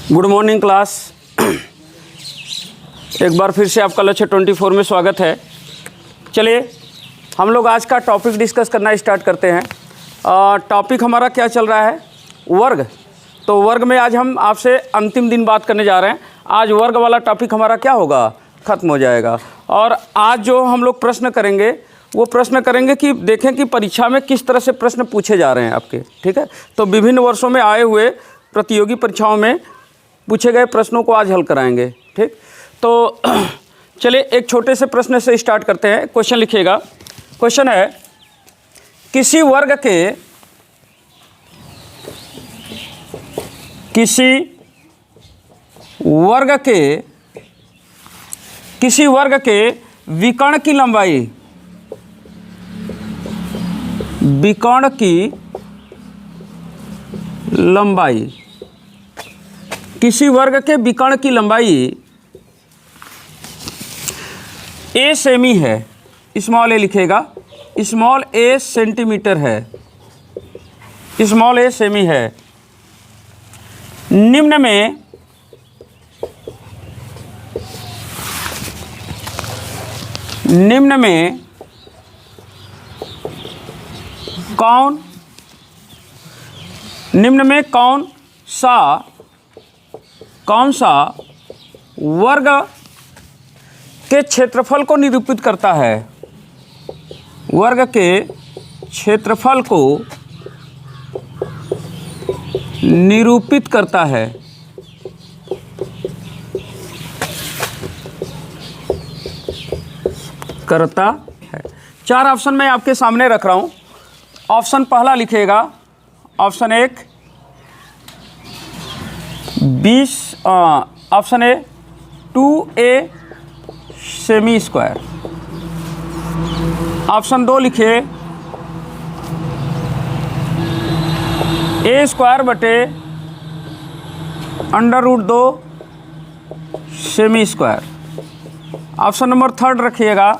Good morning class. एक बार फिर से आपका लक्ष्य 24 में स्वागत है। चलिए हम लोग आज का टॉपिक डिस्कस करना स्टार्ट करते हैं। टॉपिक हमारा क्या चल रहा है? वर्ग। तो वर्ग में आज हम आपसे अंतिम दिन बात करने जा रहे हैं। आज वर्ग वाला टॉपिक हमारा क्या होगा, ख़त्म हो जाएगा। और आज जो हम लोग प्रश्न करेंगे वो प्रश्न करेंगे कि देखें कि परीक्षा में किस तरह से प्रश्न पूछे जा रहे हैं आपके, ठीक है। तो विभिन्न वर्षों में आए हुए प्रतियोगी परीक्षाओं में पूछे गए प्रश्नों को आज हल कराएंगे, ठीक। तो चलिए एक छोटे से प्रश्न से स्टार्ट करते हैं। क्वेश्चन लिखिएगा। क्वेश्चन है, किसी वर्ग के विकर्ण की लंबाई किसी वर्ग के विकर्ण की लंबाई a सेमी है, स्मॉल ए लिखेगा, स्मॉल ए सेंटीमीटर है, स्मॉल ए सेमी है। निम्न में कौन सा वर्ग के क्षेत्रफल को निरूपित करता है? वर्ग के क्षेत्रफल को निरूपित करता है। चार ऑप्शन मैं आपके सामने रख रहा हूं। ऑप्शन पहला लिखिएगा, option 1 20, option A 2a semi square. Option 2 लिखिए a स्क्वायर बटे √2 सेमी स्क्वायर। ऑप्शन नंबर 3 रखिएगा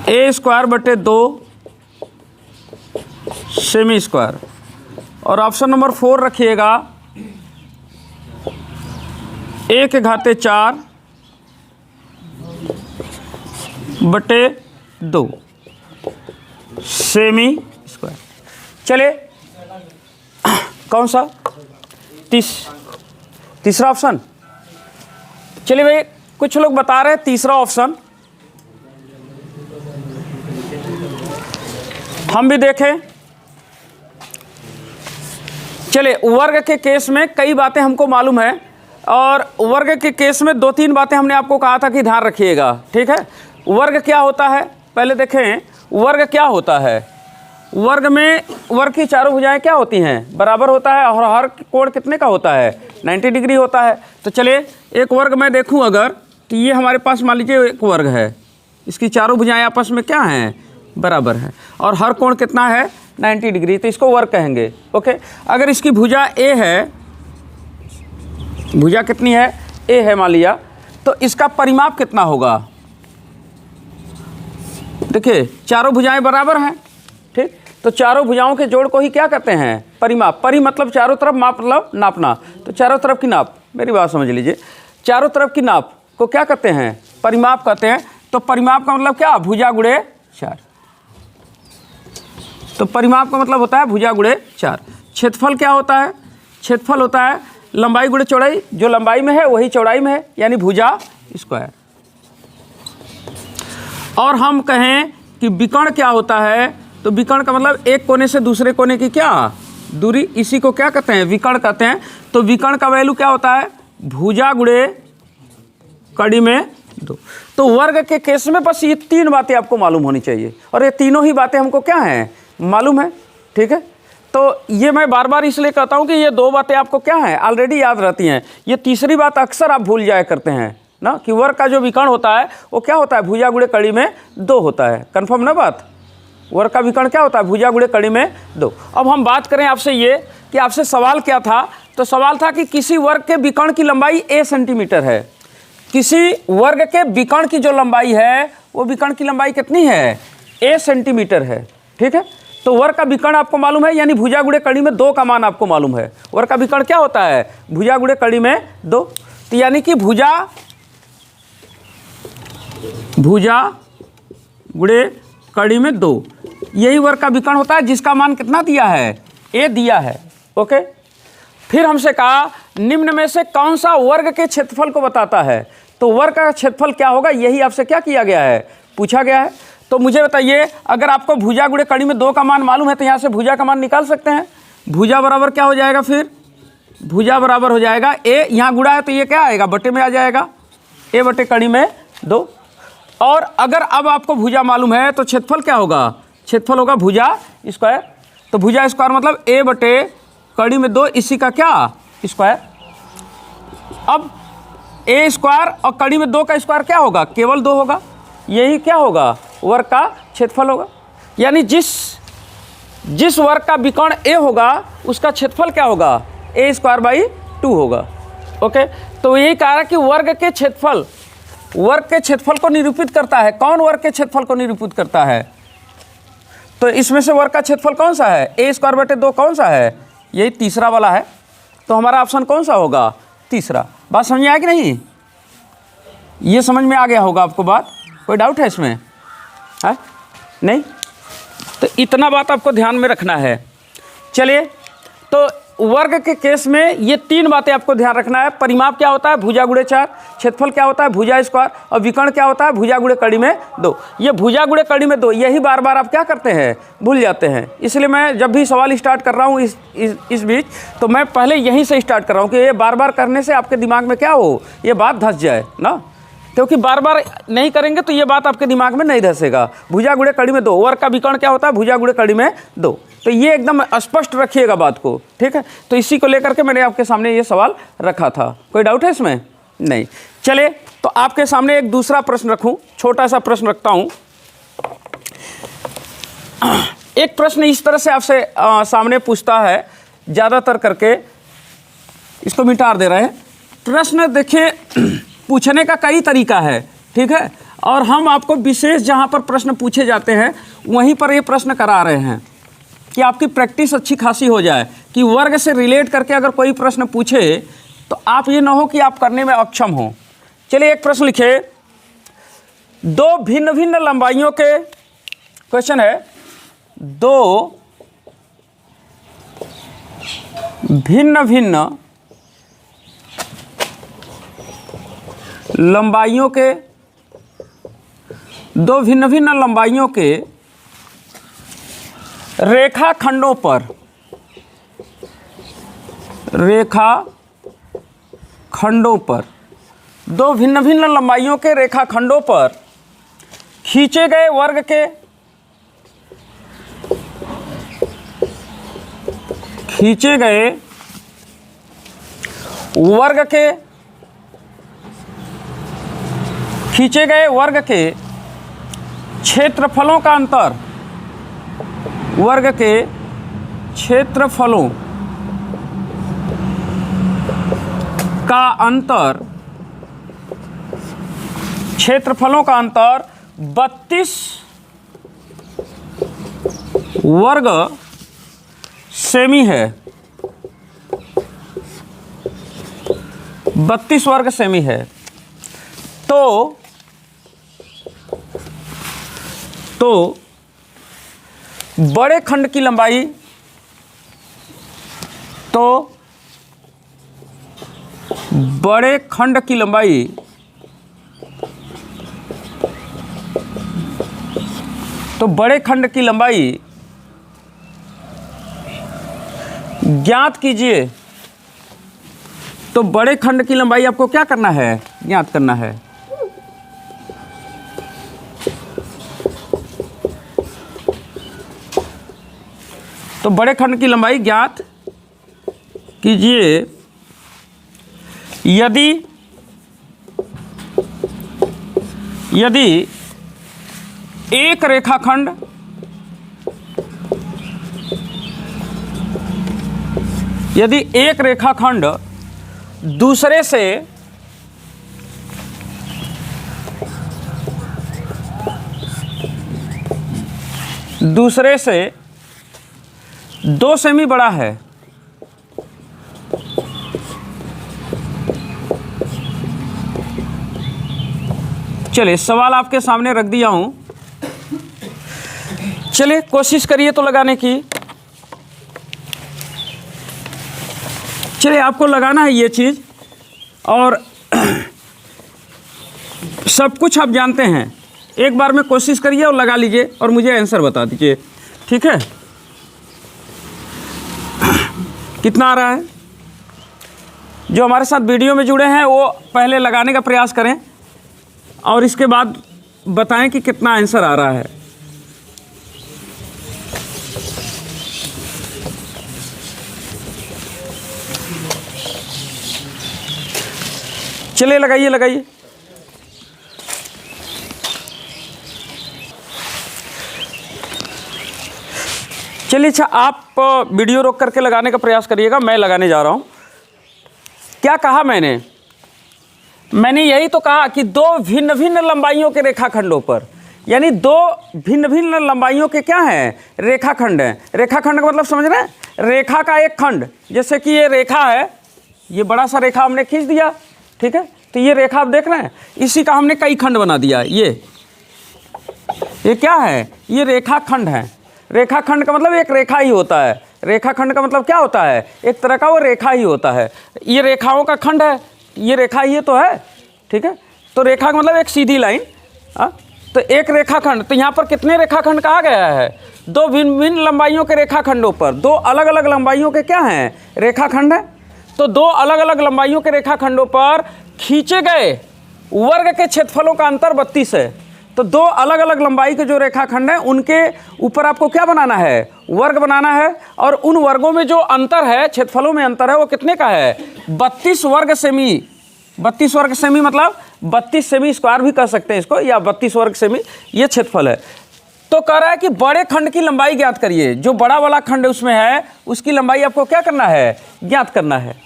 a स्क्वायर बटे 2 सेमी स्क्वायर। और ऑप्शन नंबर 4 रखिएगा a के घाते 4 बटे 2 सेमी स्क्वायर। चलिए कौन सा? तीसरा ऑप्शन। चलिए भाई, कुछ लोग बता रहे हैं तीसरा ऑप्शन, हम भी देखें। चलिए, वर्ग के केस में कई बातें हमको मालूम है और वर्ग के केस में 2-3 बातें हमने आपको कहा था कि ध्यान रखिएगा, ठीक है। वर्ग क्या होता है, पहले देखें वर्ग क्या होता है। वर्ग में वर्ग की चारों भुजाएं क्या होती हैं? बराबर होता है। और हर कोण कितने का होता है? 90 डिग्री होता है। तो चलिए एक वर्ग मैं देखूं अगर, तो ये हमारे पास मान लीजिए एक वर्ग है, इसकी चारों भुजाएं आपस में क्या हैं? बराबर है। और हर कोण कितना है? 90 डिग्री। तो इसको वर्ग कहेंगे, ओके। अगर इसकी भुजा ए है, भुजा कितनी है? ए है मान लिया, तो इसका परिमाप कितना होगा? देखिए चारों भुजाएं बराबर हैं, ठीक। तो चारों भुजाओं के जोड़ को ही क्या कहते हैं? परिमाप। परि मतलब चारों तरफ, माप मतलब नापना। तो चारों तरफ की नाप, मेरी बात समझ लीजिए, चारों तरफ की नाप को क्या कहते हैं? परिमाप कहते हैं। तो परिमाप का मतलब क्या? भुजा गुणे 4। तो परिमाप का मतलब होता है भुजा गुणे 4। क्षेत्रफल क्या होता है? क्षेत्रफल होता है लंबाई गुणे चौड़ाई। जो लंबाई में है वही चौड़ाई में है, यानी भुजा स्क्वायर। और हम कहें कि विकर्ण क्या होता है, तो विकर्ण का मतलब एक कोने से दूसरे कोने की क्या दूरी, इसी को क्या कहते हैं? विकर्ण कहते हैं। तो विकर्ण का वैल्यू क्या होता है? भुजा गुणे कड़ी में 2। तो वर्ग के केस में बस ये 3 बातें आपको मालूम होनी चाहिए, और ये तीनों ही बातें हमको क्या हैं? मालूम है, ठीक है। तो ये मैं बार बार इसलिए कहता हूँ कि ये 2 बातें आपको क्या हैं? ऑलरेडी याद रहती हैं। ये तीसरी बात अक्सर आप भूल जाया करते हैं ना, कि वर्ग का जो विकर्ण होता है वो क्या होता है? भुजा गुणे कड़ी में 2 होता है। कंफर्म ना बात? वर्ग का विकर्ण क्या होता है? भुजा गुणे कड़ी में 2। अब हम बात करें आपसे ये कि आपसे सवाल क्या था? तो सवाल था कि किसी वर्ग के विकर्ण की लंबाई a सेंटीमीटर है। किसी वर्ग के विकर्ण की जो लंबाई है वो विकर्ण की लंबाई कितनी है? a सेंटीमीटर है। ठीक है, तो वर्ग का विकर्ण आपको मालूम है, यानी भुजा गुणे कड़ी में 2 का मान आपको मालूम है। वर्ग का विकर्ण क्या होता है? भुजा गुणे कड़ी में 2। तो यानी कि भुजा गुणे कड़ी में 2, यही वर्ग का विकर्ण होता है, जिसका मान कितना दिया है? ए दिया है। ओके, फिर हमसे कहा निम्न में से कौन सा वर्ग के क्षेत्रफल को बताता है? तो वर्ग का क्षेत्रफल क्या होगा, यही आपसे क्या किया गया है? पूछा गया है। तो मुझे बताइए, अगर आपको भुजा गुणे कड़ी में 2 का मान मालूम है तो यहाँ से भुजा का मान निकाल सकते हैं। भुजा बराबर क्या हो जाएगा? फिर भुजा बराबर हो जाएगा ए, यहाँ गुणा है तो ये क्या आएगा? बटे में आ जाएगा, ए बटे कड़ी में 2। और अगर अब आपको भुजा मालूम है तो क्षेत्रफल क्या होगा? क्षेत्रफल होगा भुजा स्क्वायर। तो भुजा स्क्वायर मतलब ए बटे कड़ी में 2, इसी का क्या? स्क्वायर। अब ए स्क्वायर और कड़ी में 2 का स्क्वायर क्या होगा? केवल 2 होगा। यही क्या होगा? वर्ग का क्षेत्रफल होगा। यानी जिस वर्ग का विकर्ण ए होगा उसका क्षेत्रफल क्या होगा? ए स्क्वायर बाई 2 होगा। ओके, तो यही कहा कि वर्ग के क्षेत्रफल को निरूपित करता है। कौन वर्ग के क्षेत्रफल को निरूपित करता है? तो इसमें से वर्ग का क्षेत्रफल कौन सा है? ए स्क्वायर बटे 2 कौन सा है? यही तीसरा वाला है। तो हमारा ऑप्शन कौन सा होगा? तीसरा। बात समझ में आया कि नहीं? ये समझ में आ गया होगा आपको बात? कोई डाउट है इसमें? है नहीं? तो इतना बात आपको ध्यान में रखना है। चलिए, तो वर्ग के केस में ये 3 बातें आपको ध्यान रखना है। परिमाप क्या होता है? भुजा गुणे 4। क्षेत्रफल क्या होता है? भुजा स्क्वायर। और विकर्ण क्या होता है? भुजा गुणे कड़ी में 2। ये भुजा गुणे कड़ी में 2 यही बार बार आप क्या करते हैं? भूल जाते हैं। इसलिए मैं जब भी सवाल स्टार्ट कर रहा हूँ इस बीच, तो मैं पहले यहीं से स्टार्ट कर रहा हूँ कि ये बार बार करने से आपके दिमाग में क्या हो, ये बात धंस जाए ना। क्योंकि बार बार नहीं करेंगे तो ये बात आपके दिमाग में नहीं धंसेगा। भुजा गुणे कड़ी में 2, वर्ग का विकर्ण क्या होता है? भुजा गुणे कड़ी में 2। तो ये एकदम स्पष्ट रखिएगा बात को, ठीक है। तो इसी को लेकर के मैंने आपके सामने ये सवाल रखा था। कोई डाउट है इसमें? नहीं। चलिए, तो आपके सामने एक दूसरा प्रश्न रखूं, छोटा सा प्रश्न रखता हूं। एक प्रश्न इस तरह से आपसे सामने पूछता है, ज़्यादातर करके इसको मिटा दे रहे हैं। प्रश्न देखिए, पूछने का कई तरीका है, ठीक है। और हम आपको विशेष जहाँ पर प्रश्न पूछे जाते हैं वहीं पर ये प्रश्न करा रहे हैं कि आपकी प्रैक्टिस अच्छी खासी हो जाए, कि वर्ग से रिलेट करके अगर कोई प्रश्न पूछे तो आप ये ना हो कि आप करने में अक्षम हो। चलिए, एक प्रश्न लिखे, 2 भिन्न भिन्न लंबाइयों के, क्वेश्चन है 2 भिन्न भिन्न लंबाइयों के, 2 भिन्न भिन्न लंबाइयों के रेखाखंडों पर, रेखाखंडों पर, 2 भिन्न भिन्न लंबाइयों के रेखाखंडों पर खींचे गए वर्ग के, खींचे गए वर्ग के क्षेत्रफलों का अंतर, वर्ग के क्षेत्रफलों का अंतर, क्षेत्रफलों का अंतर 32 वर्ग सेमी है, 32 वर्ग सेमी है। तो बड़े खंड की लंबाई, बड़े खंड की लंबाई ज्ञात कीजिए। तो बड़े खंड की लंबाई आपको क्या करना है? ज्ञात करना है। तो बड़े खंड की लंबाई ज्ञात कीजिए यदि एक रेखाखंड दूसरे से 2 सेमी बड़ा है। चलिए सवाल आपके सामने रख दिया हूं, चलिए कोशिश करिए तो लगाने की। चलिए आपको लगाना है ये चीज़, और सब कुछ आप जानते हैं। एक बार में कोशिश करिए और लगा लीजिए और मुझे आंसर बता दीजिए, ठीक है? कितना आ रहा है? जो हमारे साथ वीडियो में जुड़े हैं वो पहले लगाने का प्रयास करें और इसके बाद बताएं कि कितना आंसर आ रहा है। चलिए लगाइए लगाइए। चलिए अच्छा, आप वीडियो रोक करके लगाने का प्रयास करिएगा, मैं लगाने जा रहा हूं। क्या कहा मैंने? मैंने यही तो कहा कि 2 भिन्न भिन्न लंबाइयों के रेखाखंडों पर, यानी 2 भिन्न भिन्न लंबाइयों के क्या हैं? रेखाखंड हैं। रेखाखंड का मतलब समझ रहे हैं? रेखा का एक खंड, जैसे कि ये रेखा है, ये बड़ा सा रेखा हमने खींच दिया, ठीक है? तो ये रेखा आप देख रहे हैं, इसी का हमने कई खंड बना दिया। ये क्या है? ये रेखाखंड है। रेखाखंड का मतलब एक रेखा ही होता है। रेखाखंड का मतलब क्या होता है? एक तरह का वो रेखा ही होता है। ये रेखाओं का खंड है, ये रेखा ये तो है, ठीक है? तो रेखा का मतलब एक सीधी लाइन। तो एक रेखाखंड, तो यहाँ पर कितने रेखाखंड कहा गया है? 2 भिन्न भिन्न लंबाइयों के रेखाखंडों पर 2 अलग अलग लंबाइयों के क्या हैं? रेखाखंड है। तो 2 अलग अलग लंबाइयों के रेखाखंडों पर खींचे गए वर्ग के क्षेत्रफलों का अंतर 32 है। तो 2 अलग अलग लंबाई के जो रेखाखंड हैं उनके ऊपर आपको क्या बनाना है? वर्ग बनाना है। और उन वर्गों में जो अंतर है, क्षेत्रफलों में अंतर है, वो कितने का है? 32 वर्ग सेमी। 32 वर्ग सेमी मतलब 32 सेमी स्क्वायर भी कह सकते हैं इसको, या 32 वर्ग सेमी ये क्षेत्रफल है। तो कह रहा है कि बड़े खंड की लंबाई ज्ञात करिए। जो बड़ा वाला खंड उसमें है उसकी लंबाई आपको क्या करना है? ज्ञात करना है।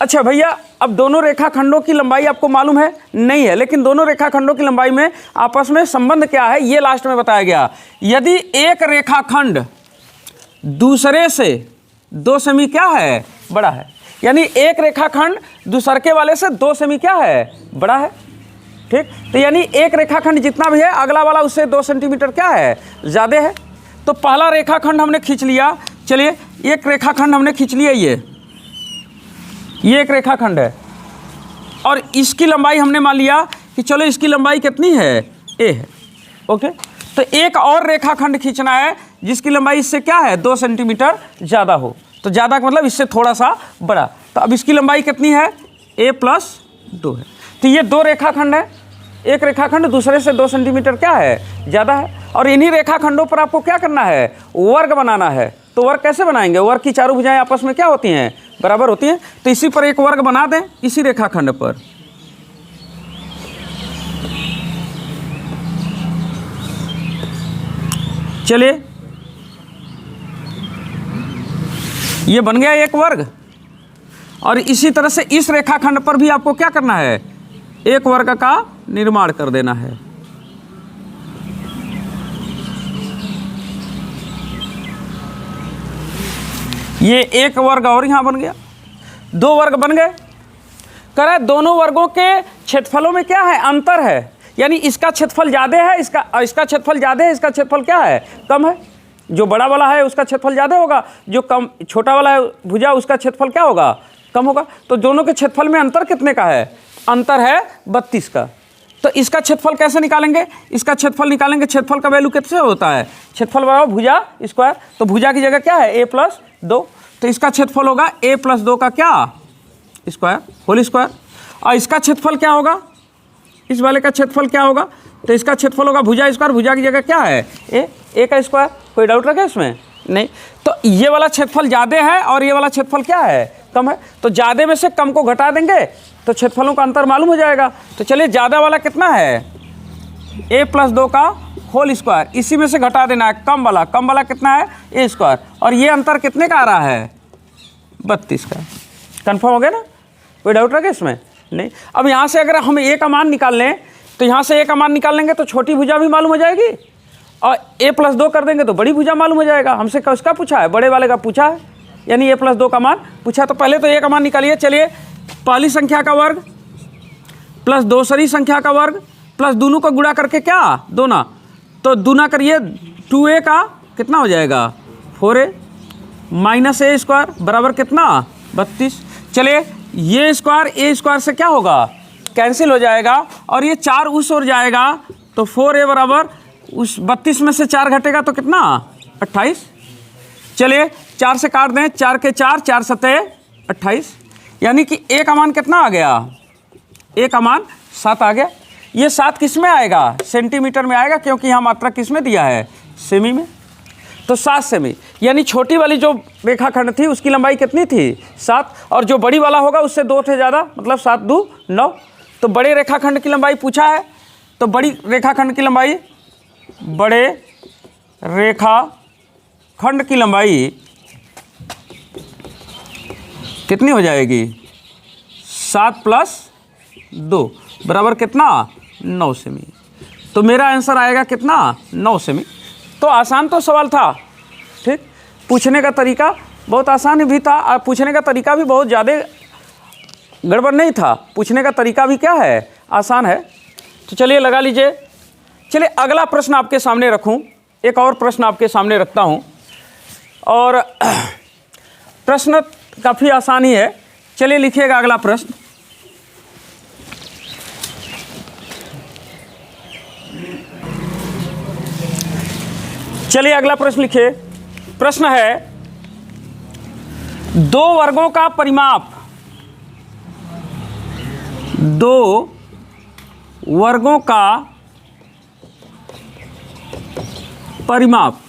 अच्छा भैया, अब दोनों रेखाखंडों की लंबाई आपको मालूम है? नहीं है, लेकिन दोनों रेखाखंडों की लंबाई में आपस में संबंध क्या है ये लास्ट में बताया गया। यदि एक रेखाखंड दूसरे से 2 सेमी क्या है? बड़ा है। यानी एक रेखाखंड दूसरे वाले से 2 सेमी क्या है? बड़ा है, ठीक? तो यानी एक रेखाखंड जितना भी है अगला वाला उससे 2 सेंटीमीटर क्या है? ज़्यादा है। तो पहला रेखाखंड हमने खींच लिया। चलिए एक रेखाखंड हमने खींच लिया, ये एक रेखाखंड है और इसकी लंबाई हमने मान लिया कि चलो इसकी लंबाई कितनी है? ए है, ओके? तो एक और रेखाखंड खींचना है जिसकी लंबाई इससे क्या है? 2 सेंटीमीटर ज़्यादा हो। तो ज़्यादा का मतलब इससे थोड़ा सा बड़ा। तो अब इसकी लंबाई कितनी है? a+2 है। तो ये 2 रेखाखंड है, एक रेखाखंड दूसरे से 2 सेंटीमीटर क्या है? ज़्यादा है। और इन्हीं रेखाखंडों पर आपको क्या करना है? वर्ग बनाना है। तो वर्ग कैसे बनाएंगे? वर्ग की चारों भुजाएं आपस में क्या होती हैं? बराबर होती हैं। तो इसी पर एक वर्ग बना दें, इसी रेखाखंड पर। चलिए ये बन गया एक वर्ग। और इसी तरह से इस रेखाखंड पर भी आपको क्या करना है? एक वर्ग का निर्माण कर देना है। ये एक वर्ग और यहां बन गया, 2 वर्ग बन गए। कह रहा है दोनों वर्गों के क्षेत्रफलों में क्या है? अंतर है। यानी इसका क्षेत्रफल ज़्यादा है, इसका क्षेत्रफल ज़्यादा है, इसका क्षेत्रफल क्या है? कम है। जो बड़ा वाला है उसका क्षेत्रफल ज़्यादा होगा, जो कम छोटा वाला है भुजा उसका क्षेत्रफल क्या होगा? कम होगा। तो दोनों के क्षेत्रफल में अंतर कितने का है? अंतर है 32 का। तो इसका क्षेत्रफल कैसे निकालेंगे? इसका क्षेत्रफल निकालेंगे, क्षेत्रफल का वैल्यू कितने होता है? क्षेत्रफल बराबर भुजा स्क्वायर। तो भुजा की जगह क्या है? a+2। तो इसका क्षेत्रफल होगा a+2 का क्या? Square, whole square. और इसका क्षेत्रफल क्या होगा? इस वाले का क्षेत्रफल क्या होगा? तो इसका क्षेत्रफल होगा भुजा स्क्वायर। भुजा की जगह क्या है? a का स्क्वायर। कोई डाउट रखे इसमें? नहीं। तो ये वाला क्षेत्रफल ज़्यादा है और ये वाला क्षेत्रफल क्या है? कम है। तो ज़्यादा में से कम को घटा देंगे तो क्षेत्रफलों का अंतर मालूम हो जाएगा। तो चलिए ज़्यादा वाला कितना है? a+2 का होल स्क्वायर। इसी में से घटा देना है कम वाला कितना है? a square. और ये अंतर कितने का आ रहा है? 32 का। कन्फर्म हो गया ना? कोई डाउट रखे इसमें? नहीं। अब यहाँ से अगर हम a का मान निकाल लें तो यहाँ से a का मान निकाल लेंगे तो छोटी भुजा भी मालूम हो जाएगी और a+2 कर देंगे तो बड़ी भुजा मालूम हो जाएगा। हमसे उसका पूछा है, बड़े वाले का पूछा है, यानी a+2 का मान पूछा। तो पहले तो a का मान निकालिए। चलिए, पहली संख्या का वर्ग प्लस दूसरी संख्या का वर्ग प्लस दोनों को गुणा करके क्या दोना, तो दूना करिए 2a का कितना हो जाएगा 4a माइनस a स्क्वायर बराबर कितना 32। चलिए, ये स्क्वायर a स्क्वायर से क्या होगा कैंसिल हो जाएगा और ये 4 उस ओर जाएगा, तो 4a बराबर उस 32 में से 4 घटेगा तो कितना 28। चलिए, 4 से काट दें, 4 के 4, 4 सते 28, यानी कि a का मान कितना आ गया, a का मान 7 आ गया। ये 7 किस में आएगा, सेंटीमीटर में आएगा, क्योंकि यहाँ मात्रा किस में दिया है सेमी में। तो 7 सेमी, यानी छोटी वाली जो रेखाखंड थी उसकी लंबाई कितनी थी 7, और जो बड़ी वाला होगा उससे 2 थे ज़्यादा, मतलब 7 2 9। तो बड़े रेखाखंड की लंबाई पूछा है, तो बड़ी रेखाखंड की लंबाई, बड़े रेखाखंड की लंबाई कितनी हो जाएगी 7 + 2 बराबर कितना 9 सेमी। तो मेरा आंसर आएगा कितना 9 सेमी। तो आसान तो सवाल था, ठीक, पूछने का तरीका बहुत आसान भी था और पूछने का तरीका भी बहुत ज़्यादा गड़बड़ नहीं था, पूछने का तरीका भी क्या है आसान है। तो चलिए लगा लीजिए। चलिए, अगला प्रश्न आपके सामने रखूं, एक और प्रश्न आपके सामने रखता हूं, और प्रश्न काफ़ी आसान ही है। चलिए लिखिएगा अगला प्रश्न। चलिए अगला प्रश्न लिखिए। प्रश्न है, 2 वर्गों का परिमाप, 2 वर्गों का परिमाप,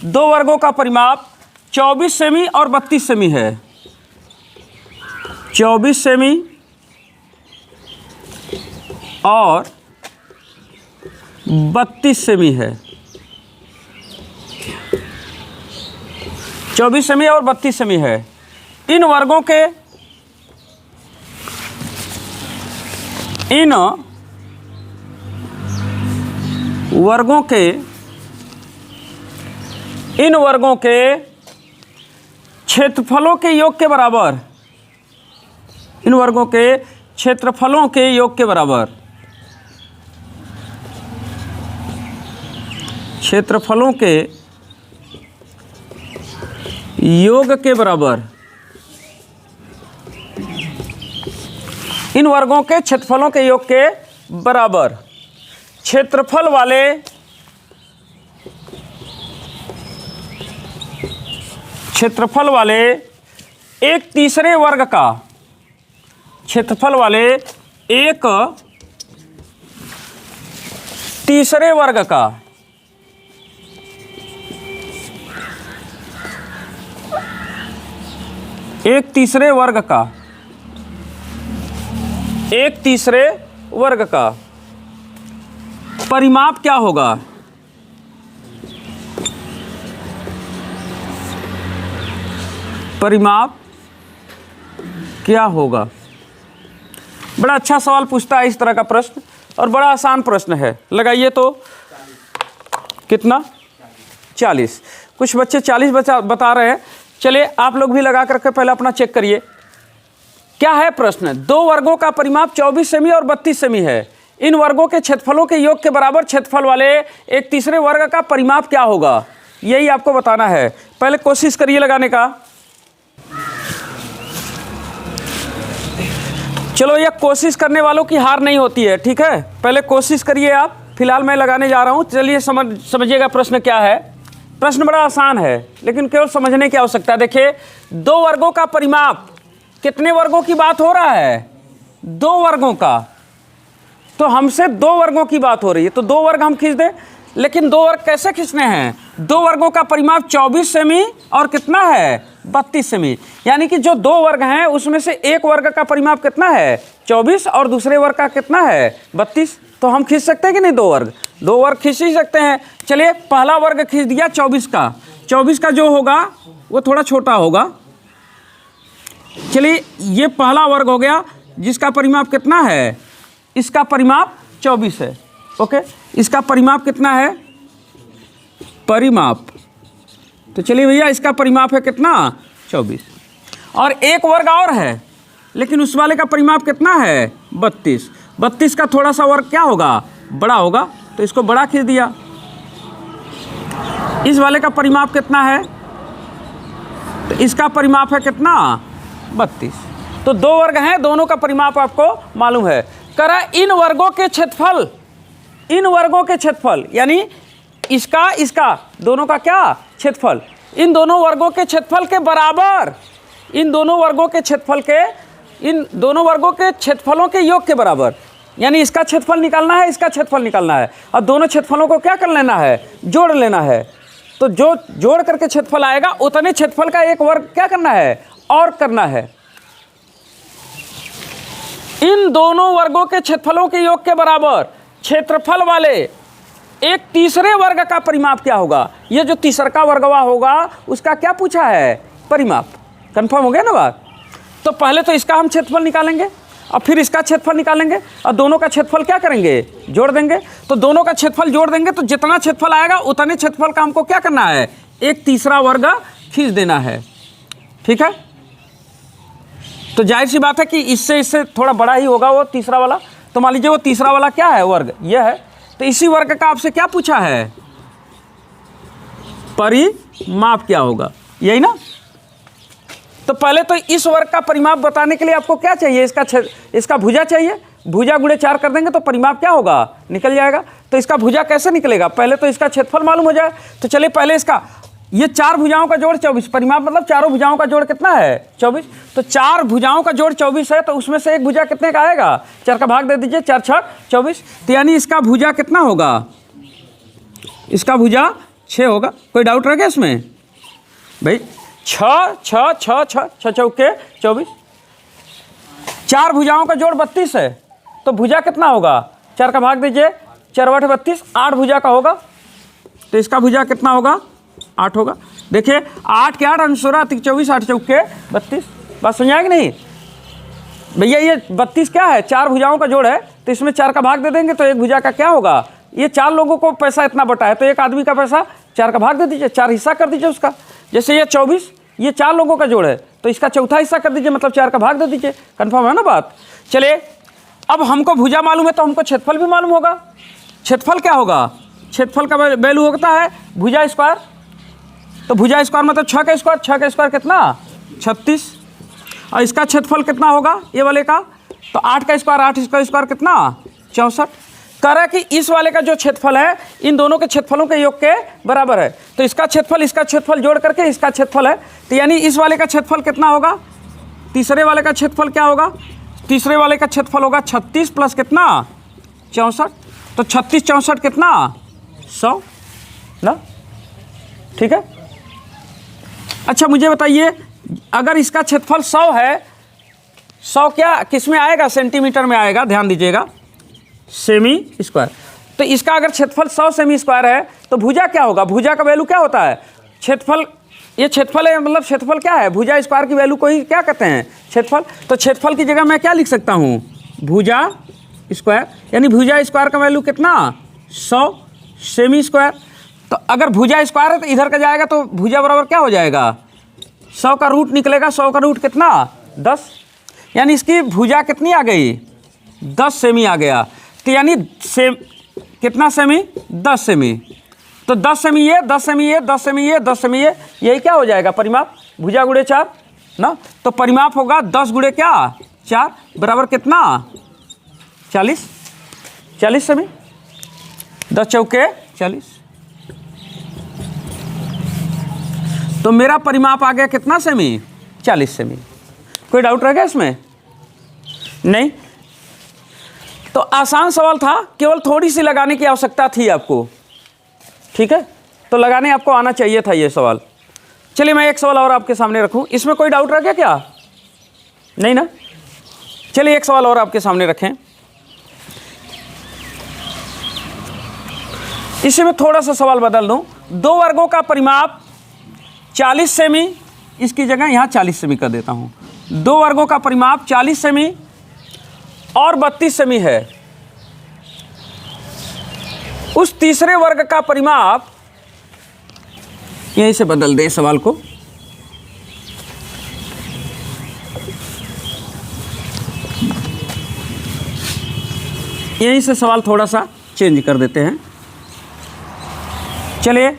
2 वर्गों का परिमाप 24 सेमी और 32 सेमी है। 24 सेमी और 32 सेमी है। 24 सेमी और 32 सेमी है। इन वर्गों के इन वर्गों के क्षेत्रफलों के योग के बराबर, इन वर्गों के क्षेत्रफलों के योग के बराबर, क्षेत्रफलों के योग के बराबर, इन वर्गों के क्षेत्रफलों के योग के बराबर क्षेत्रफल वाले एक तीसरे वर्ग का, क्षेत्रफल वाले एक तीसरे वर्ग का, एक तीसरे वर्ग का, एक तीसरे वर्ग का परिमाप क्या होगा, परिमाप क्या होगा। बड़ा अच्छा सवाल पूछता है इस तरह का प्रश्न, और बड़ा आसान प्रश्न है। लगाइए तो कितना 40, कुछ बच्चे 40 बता रहे हैं। चलिए आप लोग भी लगा करके पहले अपना चेक करिए क्या है प्रश्न। 2 वर्गों का परिमाप 24 सेमी और 32 सेमी है। इन वर्गों के क्षेत्रफलों के योग के बराबर क्षेत्रफल वाले एक तीसरे वर्ग का परिमाप क्या होगा, यही आपको बताना है। पहले कोशिश करिए लगाने का। चलो, यह कोशिश करने वालों की हार नहीं होती है, ठीक है। पहले कोशिश करिए आप, फिलहाल मैं लगाने जा रहा हूं। चलिए समझिएगा प्रश्न क्या है। प्रश्न बड़ा आसान है, लेकिन केवल समझने की आवश्यकता है। देखिए, 2 वर्गों का परिमाप, कितने वर्गों की बात हो रहा है 2 वर्गों का, तो हमसे 2 वर्गों की बात हो रही है, तो 2 वर्ग हम खींच दें। लेकिन 2 वर्ग कैसे खींचने हैं, 2 वर्गों का परिमाप 24 सेमी और कितना है 32 सेमी, यानी कि जो 2 वर्ग हैं उसमें से एक वर्ग का परिमाप कितना है 24 और दूसरे वर्ग का कितना है 32। तो हम खींच सकते हैं कि नहीं 2 वर्ग, 2 वर्ग खींच ही सकते हैं। चलिए, पहला वर्ग खींच दिया 24 का, 24 का जो होगा वो थोड़ा छोटा होगा। चलिए, ये पहला वर्ग हो गया जिसका परिमाप कितना है, इसका परिमाप 24 है। ओके, इसका परिमाप कितना है परिमाप। तो चलिए भैया, इसका परिमाप है कितना? 24। और एक वर्ग और है, लेकिन उस वाले का परिमाप कितना है? 32। 32 का थोड़ा सा वर्ग क्या होगा? बड़ा होगा, तो इसको बड़ा खींच दिया। इस वाले का परिमाप कितना है? तो इसका परिमाप है कितना? 32। तो दो वर्ग हैं, दोनों का परिमाप आपको मालूम है। करा इन वर्गों के क्षेत्रफल, इन वर्गों के क्षेत्रफल यानी इसका इसका दोनों का क्या? क्षेत्रफल। इन दोनों वर्गों के क्षेत्रफल के बराबर, इन दोनों वर्गों के क्षेत्रफल के, इन दोनों वर्गों के क्षेत्रफलों के योग के बराबर। यानी इसका क्षेत्रफल निकालना है, इसका क्षेत्रफल निकालना है, और दोनों क्षेत्रफलों को क्या कर लेना है? जोड़ लेना है। तो जो जोड़ करके क्षेत्रफल आएगा, उतने क्षेत्रफल का एक वर्ग क्या करना है? और करना है। इन दोनों वर्गों के क्षेत्रफलों के योग के बराबर क्षेत्रफल वाले एक तीसरे वर्ग का परिमाप क्या होगा? ये जो तीसरा वर्गवा होगा उसका क्या पूछा है? परिमाप। कंफर्म हो गया ना बात? तो पहले तो इसका हम क्षेत्रफल निकालेंगे और फिर इसका क्षेत्रफल निकालेंगे, और दोनों का क्षेत्रफल क्या करेंगे? जोड़ देंगे। तो दोनों का क्षेत्रफल जोड़ देंगे, तो जितना क्षेत्रफल आएगा उतने क्षेत्रफल का हमको क्या करना है? एक तीसरा वर्ग खींच देना है। ठीक है? तो जाहिर सी बात है कि इससे थोड़ा बड़ा ही होगा वो तीसरा वाला। तो मान लीजिए वो तीसरा वाला क्या है? वर्ग यह है। तो इसी वर्ग का आपसे क्या पूछा है? परिमाप क्या होगा? यही ना? तो पहले तो इस वर्ग का परिमाप बताने के लिए आपको क्या चाहिए? इसका भुजा चाहिए। भुजा गुणे 4 कर देंगे तो परिमाप क्या होगा? निकल जाएगा। तो इसका भुजा कैसे निकलेगा? पहले तो इसका क्षेत्रफल मालूम हो जाए। तो चलिए पहले इसका, ये 4 भुजाओं का जोड़ 24, परिमाप मतलब चारों भुजाओं का जोड़ कितना है? 24। तो 4 भुजाओं का जोड़ 24 है, तो उसमें से एक भुजा कितने का आएगा? 4 का भाग दे दीजिए, 4 छक 24। तो यानी इसका भुजा कितना होगा? इसका भुजा 6 होगा। कोई डाउट रह गया इसमें भाई? 6 6 6 6 6 चौके 24। 4 भुजाओं का जोड़ 32 है, तो भुजा कितना होगा? 4 का भाग दीजिए, 4 8 32, 8 भुजा का होगा। तो इसका भुजा कितना होगा? 8 होगा। देखिए 8 के 8 16 24, 8 चौके 32। बात समझ आएगी नहीं भैया? ये 32 क्या है? 4 भुजाओं का जोड़ है, तो इसमें 4 का भाग दे देंगे तो एक भुजा का क्या होगा? ये 4 लोगों को पैसा इतना बटा है, तो एक आदमी का पैसा 4 का भाग दे दीजिए, 4 हिस्सा कर दीजिए उसका। जैसे ये 24, ये 4 लोगों का जोड़ है, तो इसका चौथा हिस्सा कर दीजिए, मतलब 4 का भाग दे दीजिए। कंफर्म है ना बात? चलिए अब हमको भुजा मालूम है, तो हमको क्षेत्रफल भी मालूम होगा। क्षेत्रफल क्या होगा? क्षेत्रफल का वैल्यू होता है भुजा स्क्वायर। तो भुजा स्क्वायर मतलब 6 का स्क्वायर, 6 का स्क्वायर कितना? 36। और इसका क्षेत्रफल कितना होगा ये वाले का? तो 8 का स्क्वायर, 8 का स्क्वायर कितना? 64। कह रहा है कि इस वाले का जो क्षेत्रफल है इन दोनों के क्षेत्रफलों के योग के बराबर है। तो इसका क्षेत्रफल जोड़ करके इसका क्षेत्रफल है, तो यानी इस वाले का क्षेत्रफल कितना होगा? तीसरे वाले का क्षेत्रफल क्या होगा? तीसरे वाले का क्षेत्रफल होगा 36 प्लस कितना? 64। तो 36 64 कितना? 100 ना? ठीक है। अच्छा मुझे बताइए, अगर इसका क्षेत्रफल 100 है, 100 क्या किस में आएगा? सेंटीमीटर में आएगा, ध्यान दीजिएगा, सेमी स्क्वायर। तो इसका अगर क्षेत्रफल 100 सेमी स्क्वायर है, तो भुजा क्या होगा? भुजा का वैल्यू क्या होता है? क्षेत्रफल, ये क्षेत्रफल है, मतलब क्षेत्रफल क्या है? भुजा स्क्वायर की वैल्यू को ही क्या कहते हैं? क्षेत्रफल। तो क्षेत्रफल की जगह मैं क्या लिख सकता हूँ? भुजा स्क्वायर। यानी भुजा स्क्वायर का वैल्यू कितना? 100 सेमी स्क्वायर। तो अगर भुजा स्क्वायर है तो इधर का जाएगा, तो भुजा बराबर क्या हो जाएगा? 100 का रूट निकलेगा। 100 का रूट कितना? 10। यानी इसकी भुजा कितनी आ गई? 10 सेमी आ गया। तो यानी कितना सेमी? 10 सेमी। तो 10 सेमी ये, 10 सेमी ये, 10 सेमी ये, 10 सेमी ये, यही क्या हो जाएगा? परिमाप। भुजा गुणे 4 ना? तो परिमाप होगा 10 गुणे क्या? 4 बराबर कितना? 40। 40 सेमी। 10 चौके 40। तो मेरा परिमाप आ गया कितना सेमी? 40 सेमी। कोई डाउट रह गया इसमें? नहीं? तो आसान सवाल था, केवल थोड़ी सी लगाने की आवश्यकता थी आपको। ठीक है, तो लगाने आपको आना चाहिए था ये सवाल। चलिए मैं एक सवाल और आपके सामने रखूं। इसमें कोई डाउट रह गया क्या? नहीं ना? चलिए एक सवाल और आपके सामने रखें। इसी में थोड़ा सा सवाल बदल दूं। दो वर्गों का परिमाप 40 सेमी, इसकी जगह यहाँ 40 सेमी कर देता हूँ। दो वर्गों का परिमाप 40 सेमी और 32 सेमी है। उस तीसरे वर्ग का परिमाप यहीं से बदल दे सवाल को। यहीं से सवाल थोड़ा सा चेंज कर देते हैं। चलिए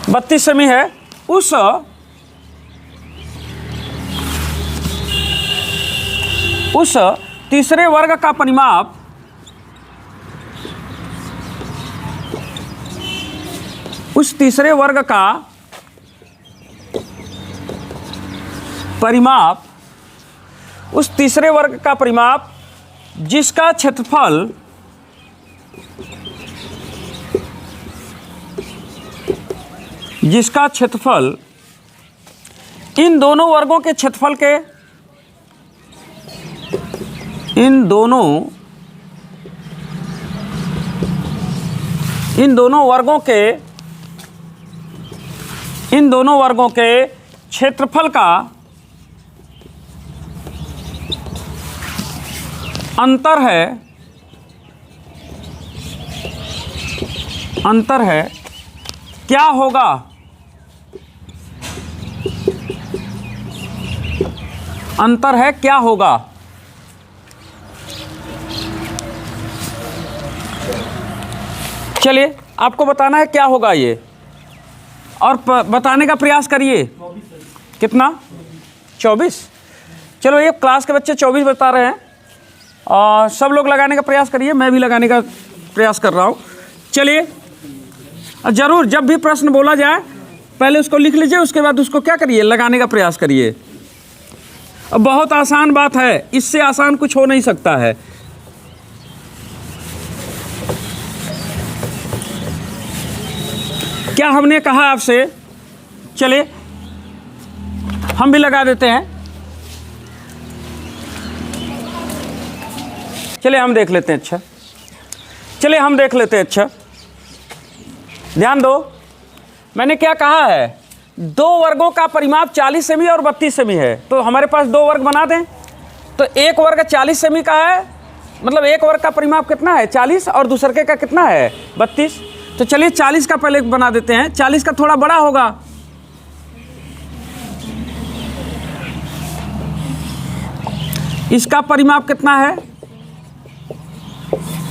32 सेमी है। उस तीसरे वर्ग का परिमाप उस तीसरे वर्ग का परिमाप जिसका क्षेत्रफल इन दोनों वर्गों के क्षेत्रफल के इन दोनों वर्गों के क्षेत्रफल का अंतर है क्या होगा? अंतर है क्या होगा? चलिए आपको बताना है क्या होगा ये, और बताने का प्रयास करिए। कितना? 24। चलो ये क्लास के बच्चे 24 बता रहे हैं और सब लोग लगाने का प्रयास करिए, मैं भी लगाने का प्रयास कर रहा हूँ। चलिए ज़रूर जब भी प्रश्न बोला जाए पहले उसको लिख लीजिए, उसके बाद उसको क्या करिए, लगाने का प्रयास करिए। अब बहुत आसान बात है, इससे आसान कुछ हो नहीं सकता है। क्या हमने कहा आपसे? चलिए हम भी लगा देते हैं। चलिए हम देख लेते हैं। अच्छा चलिए हम देख लेते हैं। अच्छा ध्यान दो, मैंने क्या कहा है, दो वर्गों का परिमाप 40 सेमी और 32 सेमी है, तो हमारे पास दो वर्ग बना दें। तो एक वर्ग 40 सेमी का है, मतलब एक वर्ग का परिमाप कितना है 40 और दूसरे का कितना है 32। तो चलिए 40 का पहले बना देते हैं। 40 का थोड़ा बड़ा होगा, इसका परिमाप कितना है,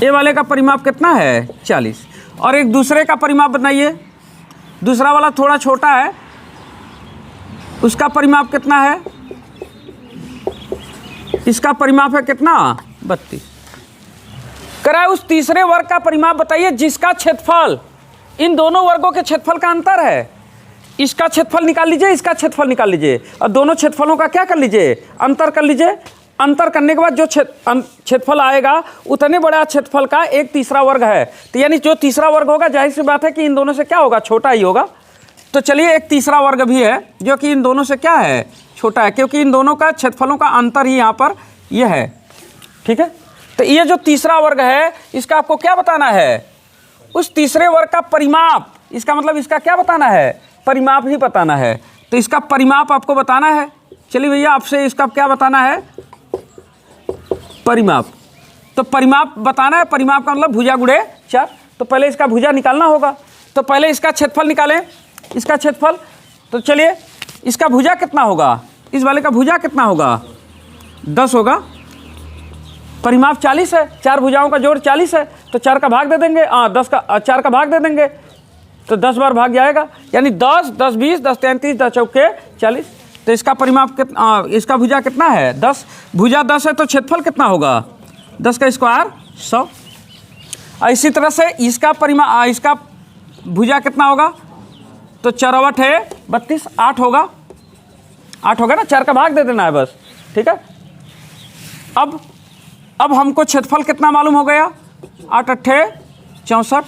ए वाले का परिमाप कितना है 40, और एक दूसरे का परिमाप बनाइए। दूसरा वाला थोड़ा छोटा है, उसका परिमाप कितना है, इसका परिमाप है कितना 32। कराए उस तीसरे वर्ग का परिमाप बताइए जिसका क्षेत्रफल इन दोनों वर्गों के क्षेत्रफल का अंतर है। इसका क्षेत्रफल निकाल लीजिए, इसका क्षेत्रफल निकाल लीजिए, और दोनों क्षेत्रफलों का क्या कर लीजिए, अंतर कर लीजिए। अंतर करने के बाद जो क्षेत्रफल आएगा उतने बड़ा क्षेत्रफल का एक तीसरा वर्ग है, तो यानी जो तीसरा वर्ग होगा जाहिर सी बात है कि इन दोनों से क्या होगा, छोटा ही होगा। तो चलिए एक तीसरा वर्ग भी है जो कि इन दोनों से क्या है, छोटा है, क्योंकि इन दोनों का क्षेत्रफलों का अंतर ही यहाँ पर यह है। ठीक है, तो ये जो तीसरा वर्ग है इसका आपको क्या बताना है, उस तीसरे वर्ग का परिमाप। इसका मतलब इसका क्या बताना है, परिमाप ही बताना है। तो इसका परिमाप आपको बताना है। चलिए भैया आपसे इसका क्या बताना है, परिमाप। तो परिमाप बताना है, परिमाप का मतलब भुजा गुणे 4। तो पहले इसका भुजा निकालना होगा, तो पहले इसका क्षेत्रफल निकालें, इसका क्षेत्रफल। तो चलिए इसका भुजा कितना होगा, इस वाले का भुजा कितना होगा 10 होगा। परिमाप 40 है, 4 भुजाओं का जोड़ 40 है, तो 4 का भाग दे देंगे, 10 का 4 का भाग दे देंगे तो 10 बार भाग जाएगा, यानी 10, 10, 20, 10, 33, 10 चौके 40। तो इसका परिमाप कितना, इसका भुजा कितना है 10। भुजा 10 है तो क्षेत्रफल कितना होगा 10 का स्क्वायर 100। इसी तरह से इसका परिमाप, इसका भुजा कितना होगा, तो 4 8 है 32, 8 होगा, 8 होगा ना, 4 का भाग दे देना है बस। ठीक है, अब हमको क्षेत्रफल कितना मालूम हो गया, 8 8 64।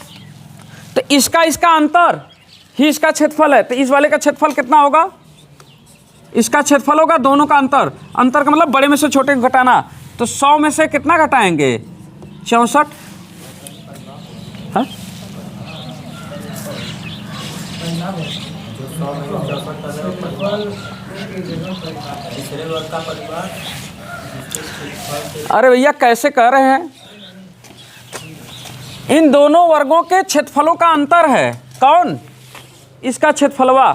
तो इसका अंतर ही इसका क्षेत्रफल है, तो इस वाले का क्षेत्रफल कितना होगा, इसका क्षेत्रफल होगा दोनों का अंतर। अंतर का मतलब बड़े में से छोटे को घटाना, तो 100 में से कितना घटाएंगे 64। हाँ अरे भैया कैसे कह रहे हैं, इन दोनों वर्गों के क्षेत्रफलों का अंतर है कौन, इसका क्षेत्रफलवा,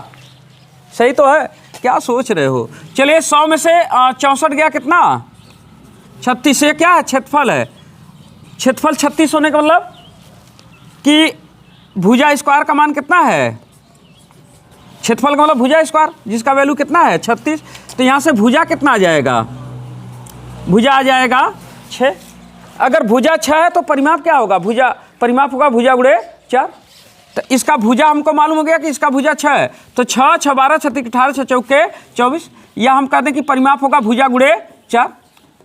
सही तो है, क्या सोच रहे हो। चलिए 100 में से 64 गया कितना, 36। ये क्या है, क्षेत्रफल है। क्षेत्रफल 36 होने का मतलब कि भुजा स्क्वायर का मान कितना है, क्षेत्रफल का मतलब भुजा स्क्वायर, जिसका वैल्यू कितना है 36। तो यहाँ से भुजा कितना आ जाएगा, भुजा आ जाएगा 6। अगर भुजा 6 है तो परिमाप क्या होगा, भुजा परिमाप होगा भुजा गुणे 4। तो इसका भुजा हमको मालूम हो गया कि इसका भुजा 6 है, तो 6 6 12 36 18 6 चौके 24, या हम कहते हैं कि परिमाप होगा भुजा गुणे 4।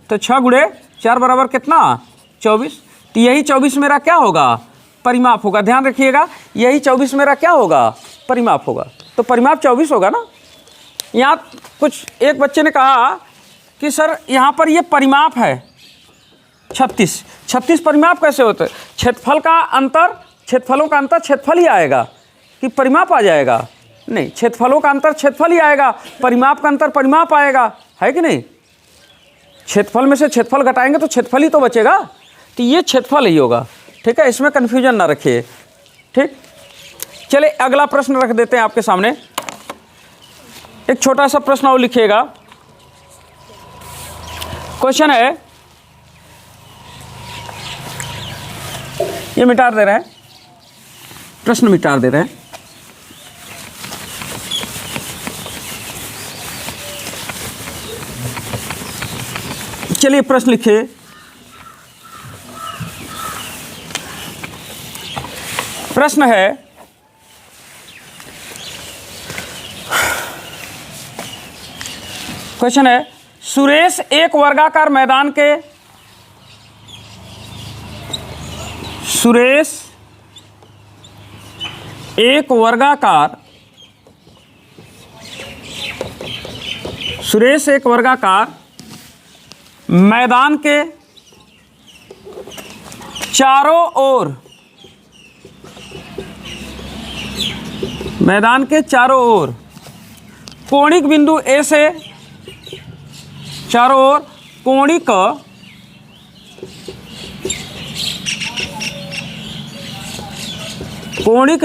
तो 6 गुणे 4 बराबर कितना 24। तो यही 24 मेरा क्या होगा, परिमाप होगा। ध्यान रखिएगा, यही 24 मेरा क्या होगा, परिमाप होगा। तो परिमाप 24 होगा ना। यहाँ कुछ एक बच्चे ने कहा कि सर यहाँ पर ये परिमाप है 36 परिमाप कैसे होते हैं, क्षेत्रफल का अंतर, क्षेत्रफलों का अंतर क्षेत्रफल ही आएगा कि परिमाप आ जाएगा, नहीं, क्षेत्रफलों का अंतर क्षेत्रफल ही आएगा, परिमाप का अंतर परिमाप आएगा, है कि नहीं। क्षेत्रफल में से क्षेत्रफल घटाएंगे तो क्षेत्रफल ही तो बचेगा, तो ये क्षेत्रफल ही होगा, ठीक है, इसमें कन्फ्यूजन ना रखिए, ठीक। चलिए अगला प्रश्न रख देते हैं आपके सामने। एक छोटा सा प्रश्न और लिखिएगा। क्वेश्चन है, ये मिटा दे रहे हैं, प्रश्न मिटा दे रहे हैं। चलिए प्रश्न लिखिए। प्रश्न है, क्वेश्चन है, सुरेश एक वर्गाकार मैदान के, सुरेश एक वर्गाकार, सुरेश एक वर्गाकार मैदान के चारों ओर, मैदान के चारों ओर कोणिक बिंदु ए से, चारों ओर कोणिक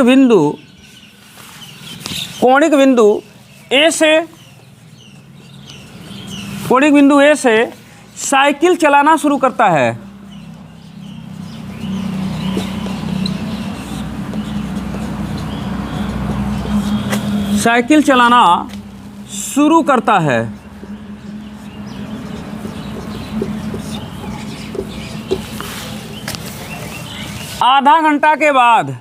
बिंदु ए से, कोणिक बिंदु ए से साइकिल चलाना शुरू करता है। साइकिल चलाना शुरू करता है। आधा घंटा के बाद,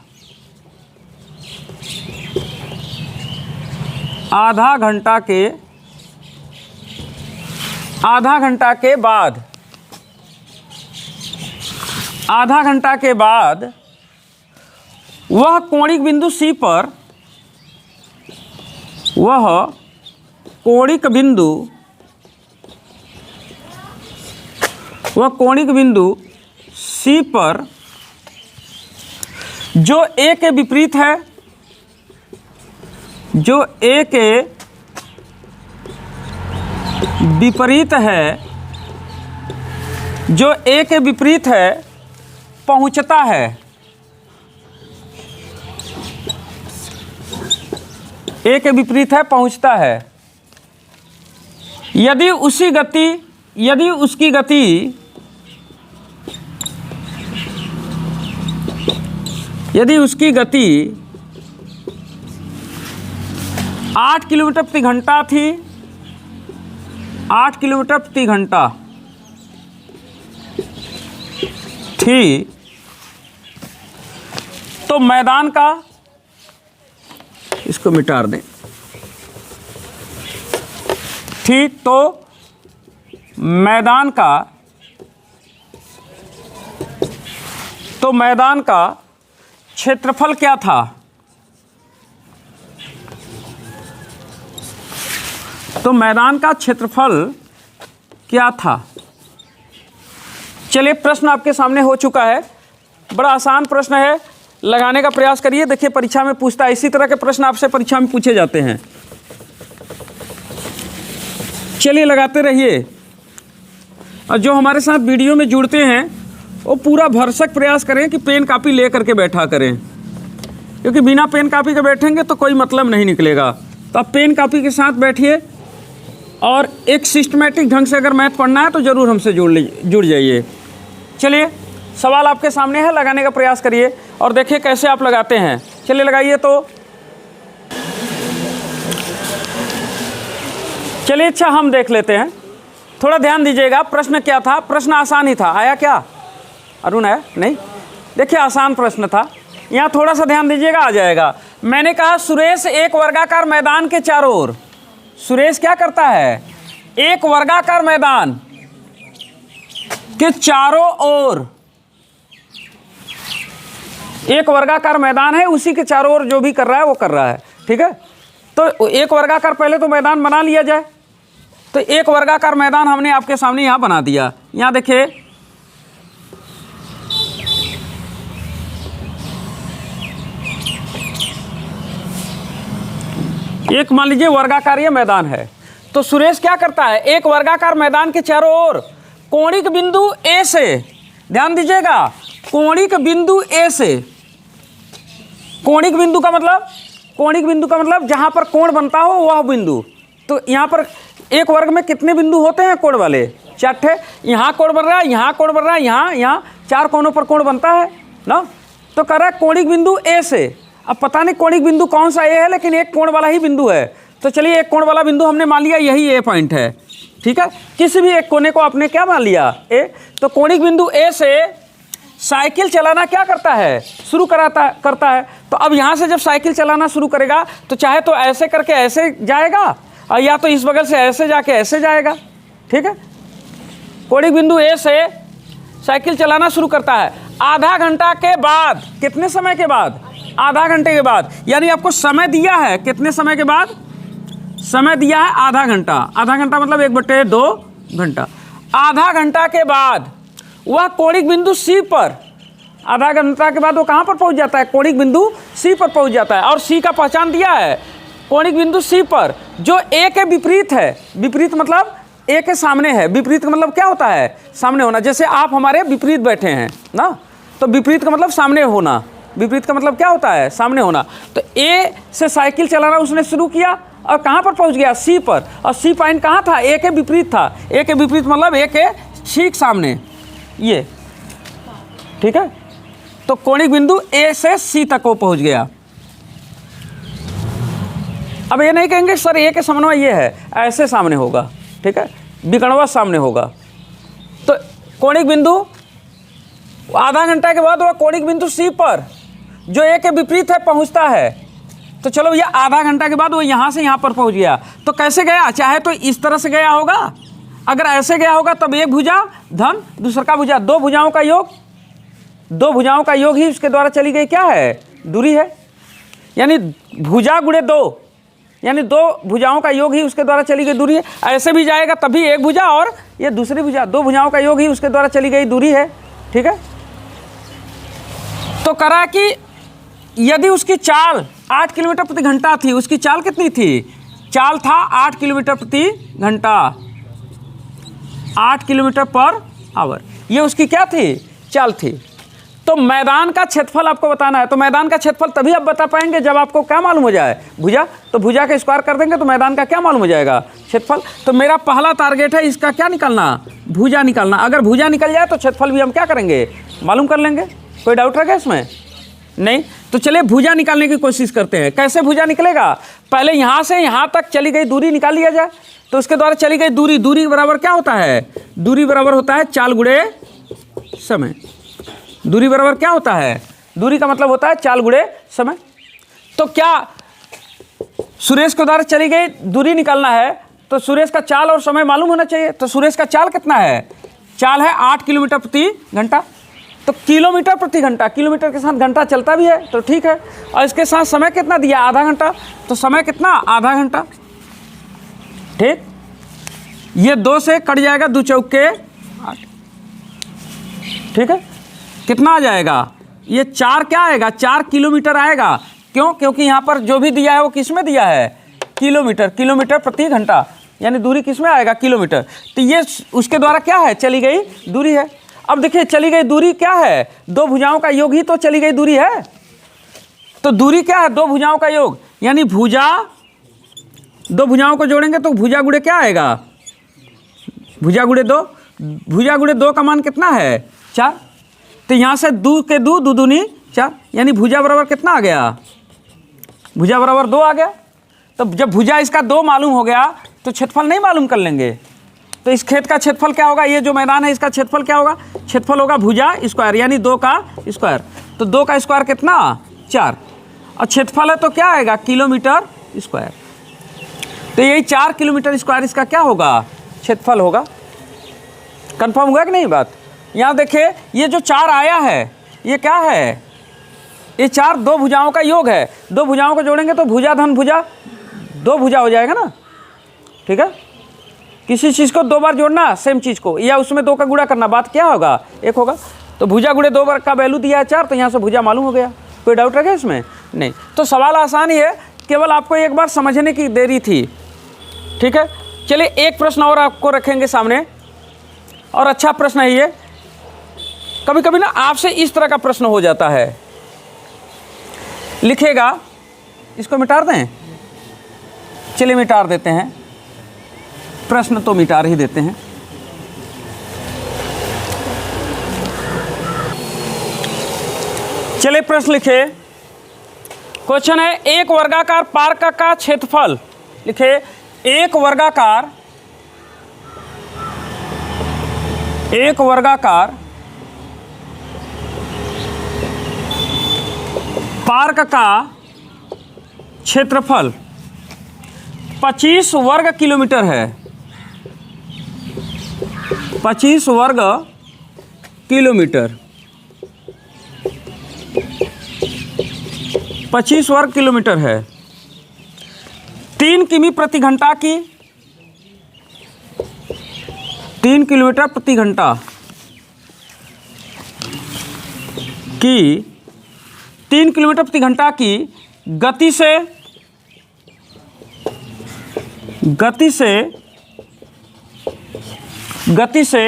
आधा घंटा के बाद वह कोणिक बिंदु सी पर, वह कोणिक बिंदु सी पर जो ए के विपरीत है, जो ए के विपरीत है, जो ए के विपरीत है पहुंचता है। ए के विपरीत है पहुंचता है। यदि उसकी गति 8 किलोमीटर प्रति घंटा थी, 8 किलोमीटर प्रति घंटा थी, तो मैदान का, इसको मिटा दें, ठीक, तो मैदान का क्षेत्रफल क्या था, तो मैदान का क्षेत्रफल क्या था। चलिए प्रश्न आपके सामने हो चुका है, बड़ा आसान प्रश्न है, लगाने का प्रयास करिए। देखिए परीक्षा में पूछता है, इसी तरह के प्रश्न आपसे परीक्षा में पूछे जाते हैं। चलिए लगाते रहिए, और जो हमारे साथ वीडियो में जुड़ते हैं वो पूरा भरसक प्रयास करें कि पेन कापी ले करके बैठा करें। क्योंकि बिना पेन कापी के बैठेंगे तो कोई मतलब नहीं निकलेगा। तो आप पेन कापी के साथ बैठिए और एक सिस्टमेटिक ढंग से अगर मैथ पढ़ना है तो ज़रूर हमसे जुड़ जाइए। चलिए, सवाल आपके सामने है, लगाने का प्रयास करिए और देखिए कैसे आप लगाते हैं। चलिए लगाइए। तो चलिए, अच्छा हम देख लेते हैं, थोड़ा ध्यान दीजिएगा। प्रश्न क्या था? प्रश्न आसान ही था। आया क्या अरुण? आया नहीं? देखिए, आसान प्रश्न था। यहाँ थोड़ा सा ध्यान दीजिएगा, आ जाएगा। मैंने कहा सुरेश एक वर्गाकार मैदान के चारों ओर, सुरेश क्या करता है? एक वर्गाकार मैदान के चारों ओर, एक वर्गाकार मैदान है, उसी के चारों ओर जो भी कर रहा है वो कर रहा है। ठीक है, तो एक वर्गाकार, पहले तो मैदान बना लिया जाए। तो एक वर्गाकार मैदान हमने आपके सामने यहाँ बना दिया। यहाँ देखिए, एक मान लीजिए वर्गाकार ये मैदान है। तो सुरेश क्या करता है? एक वर्गाकार मैदान के चारों ओर कोणिक बिंदु ए से, ध्यान दीजिएगा, कोणिक बिंदु ए से, कोणिक बिंदु का मतलब, कोणिक बिंदु का मतलब जहां पर कोण बनता हो वह बिंदु। तो यहां पर एक वर्ग में कितने बिंदु होते हैं कोण वाले? 4 ठे। यहाँ कोण बन रहा है, यहाँ कोण बन रहा है, यहाँ 4 कोणों पर कोण बनता है ना। तो कह रहा है कोणिक बिंदु ए से। अब पता नहीं कोणिक बिंदु कौन सा ए है, लेकिन एक कोण वाला ही बिंदु है। तो चलिए, एक कोण वाला बिंदु हमने मान लिया यही ए पॉइंट है। ठीक है, किसी भी एक कोने को आपने क्या मान लिया? ए। तो कोणिक बिंदु ए से साइकिल चलाना क्या करता है? शुरू करता है। तो अब यहाँ से जब साइकिल चलाना शुरू करेगा तो चाहे तो ऐसे करके ऐसे जाएगा और या तो इस बगल से ऐसे जाके ऐसे जाएगा। ठीक है, कोणिक बिंदु ए से साइकिल चलाना शुरू करता है। आधा घंटा के बाद, कितने समय के बाद? आधा घंटे के बाद। यानी आपको समय दिया है, कितने समय के बाद? समय दिया है आधा घंटा। आधा घंटा मतलब 1/2 घंटा। आधा घंटा के बाद वह कोणिक बिंदु सी पर, आधा घंटा के बाद वो कहाँ पर पहुँच जाता है? कोणिक बिंदु सी पर पहुँच जाता है। और सी का पहचान दिया है, कोणिक बिंदु सी पर जो ए के विपरीत है। विपरीत मतलब ए के सामने है। विपरीत का मतलब क्या होता है? सामने होना। जैसे आप हमारे विपरीत बैठे हैं ना, तो विपरीत का मतलब सामने होना। विपरीत का मतलब क्या होता है? सामने होना। तो ए से साइकिल चलाना उसने शुरू किया और कहाँ पर पहुँच गया? सी पर। और सी पॉइंट कहाँ था? ए के विपरीत था। ए के विपरीत मतलब ए के ठीक सामने, ये। ठीक है, तो कोणिक बिंदु ए से सी तक वो पहुँच गया। अब ये नहीं कहेंगे सर ए के समन्वय ये है, ऐसे सामने होगा। ठीक है, विकर्णवत सामने होगा। तो कोणिक बिंदु आधा घंटा के बाद वह कोणिक बिंदु सी पर जो ए के विपरीत है पहुंचता है। तो चलो, ये आधा घंटा के बाद वो यहाँ से यहाँ पर पहुंच गया। तो कैसे गया? चाहे तो इस तरह से गया होगा, अगर ऐसे गया होगा तब एक भुजा धन दूसरा का भुजा, दो भुजाओं का योग, दो भुजाओं का योग ही उसके द्वारा चली गई क्या है? दूरी है। यानी भुजा गुणे 2, यानी 2 भुजाओं का योग ही उसके द्वारा चली गई दूरी है। ऐसे भी जाएगा तभी एक भुजा और ये दूसरी भुजा, 2 भुजाओं का योग ही उसके द्वारा चली गई दूरी है। ठीक है, तो करा कि यदि उसकी चाल 8 किलोमीटर प्रति घंटा थी, उसकी चाल कितनी थी? चाल था 8 किलोमीटर प्रति घंटा, 8 किलोमीटर पर आवर, ये उसकी क्या थी? चाल थी। तो मैदान का क्षेत्रफल आपको बताना है। तो मैदान का क्षेत्रफल तभी आप बता पाएंगे जब आपको क्या मालूम हो जाए? भुजा। तो भुजा का स्क्वायर कर देंगे तो मैदान का क्या मालूम हो जाएगा? क्षेत्रफल। तो मेरा पहला टारगेट है इसका क्या निकालना? भुजा निकालना। अगर भुजा निकल जाए तो क्षेत्रफल भी हम क्या करेंगे? मालूम कर लेंगे। कोई डाउट रहेगा इसमें? नहीं। तो चलिए भुजा निकालने की कोशिश करते हैं। कैसे भुजा निकलेगा? पहले यहाँ से यहाँ तक चली गई दूरी निकाल लिया जाए। तो उसके द्वारा चली गई दूरी, दूरी बराबर क्या होता है? दूरी बराबर होता है चाल गुणे समय। दूरी बराबर क्या होता है? दूरी का मतलब होता है चाल गुणे समय। तो क्या सुरेश के द्वारा चली गई दूरी निकालना है तो सुरेश का चाल और समय मालूम होना चाहिए। तो सुरेश का चाल कितना है? चाल है 8 किलोमीटर प्रति घंटा। तो किलोमीटर प्रति घंटा, किलोमीटर के साथ घंटा चलता भी है तो ठीक है। और इसके साथ समय कितना दिया? आधा घंटा। तो समय कितना? आधा घंटा। ठीक, ये 2 से कट जाएगा, 2 चौके 8। ठीक है, कितना आ जाएगा? ये 4 क्या आएगा? 4 किलोमीटर आएगा। क्यों? क्योंकि यहाँ पर जो भी दिया है वो किस में दिया है? किलोमीटर। किलोमीटर प्रति घंटा, यानी दूरी किस में आएगा? किलोमीटर। तो ये उसके द्वारा क्या है? चली गई दूरी है। अब देखिए चली गई दूरी क्या है? 2 भुजाओं का योग ही तो चली गई दूरी है। तो दूरी क्या है? दो भुजाओं का योग, यानी भुजा, दो भुजाओं को जोड़ेंगे तो भुजा गुणे क्या आएगा? भुजा गुणे दो, भुजा गुणे दो का मान कितना है? 4। तो यहाँ से दो के दो, दो दूनी 4, यानी भुजा बराबर कितना आ गया? भुजा बराबर 2 आ गया। तो जब भुजा इसका 2 मालूम हो गया तो क्षेत्रफल नहीं मालूम कर लेंगे? तो इस खेत का क्षेत्रफल क्या होगा? ये जो मैदान है इसका क्षेत्रफल क्या होगा? क्षेत्रफल होगा भुजा स्क्वायर, यानी 2 का स्क्वायर। तो 2 का स्क्वायर कितना? 4। और क्षेत्रफल है तो क्या आएगा? Kilometre square. तो यही 4 किलोमीटर स्क्वायर इसका क्या होगा? क्षेत्रफल होगा। कंफर्म हुआ कि नहीं बात? यहाँ देखिए, ये जो 4 आया है ये क्या है? ये 4 दो भुजाओं का योग है। दो भुजाओं को जोड़ेंगे तो भुजा धन भुजा, 2 भुजा हो जाएगा ना, ठीक है। किसी चीज़ को 2 बार जोड़ना सेम चीज़ को, या उसमें 2 का गुणा करना, बात क्या होगा? 1 होगा। तो भुजा गुणे 2 बार का वैल्यू दिया है 4, तो यहाँ से भुजा मालूम हो गया। कोई डाउट है क्या इसमें? नहीं। तो सवाल आसान ही है, केवल आपको एक बार समझने की देरी थी, ठीक है। चलिए एक प्रश्न और आपको रखेंगे सामने, और अच्छा प्रश्न है ये। कभी कभी ना आपसे इस तरह का प्रश्न हो जाता है, लिखेगा, इसको मिटा दें, चलिए मिटा देते हैं, प्रश्न तो मिटा ही देते हैं। चलिए प्रश्न लिखे, क्वेश्चन है एक वर्गाकार पार्क का क्षेत्रफल, लिखे एक वर्गाकार पार्क का क्षेत्रफल 25 वर्ग किलोमीटर है। 25 वर्ग किलोमीटर, 25 वर्ग किलोमीटर है। 3 किमी प्रति घंटा की, 3 किलोमीटर प्रति घंटा की, 3 किलोमीटर प्रति घंटा की गति से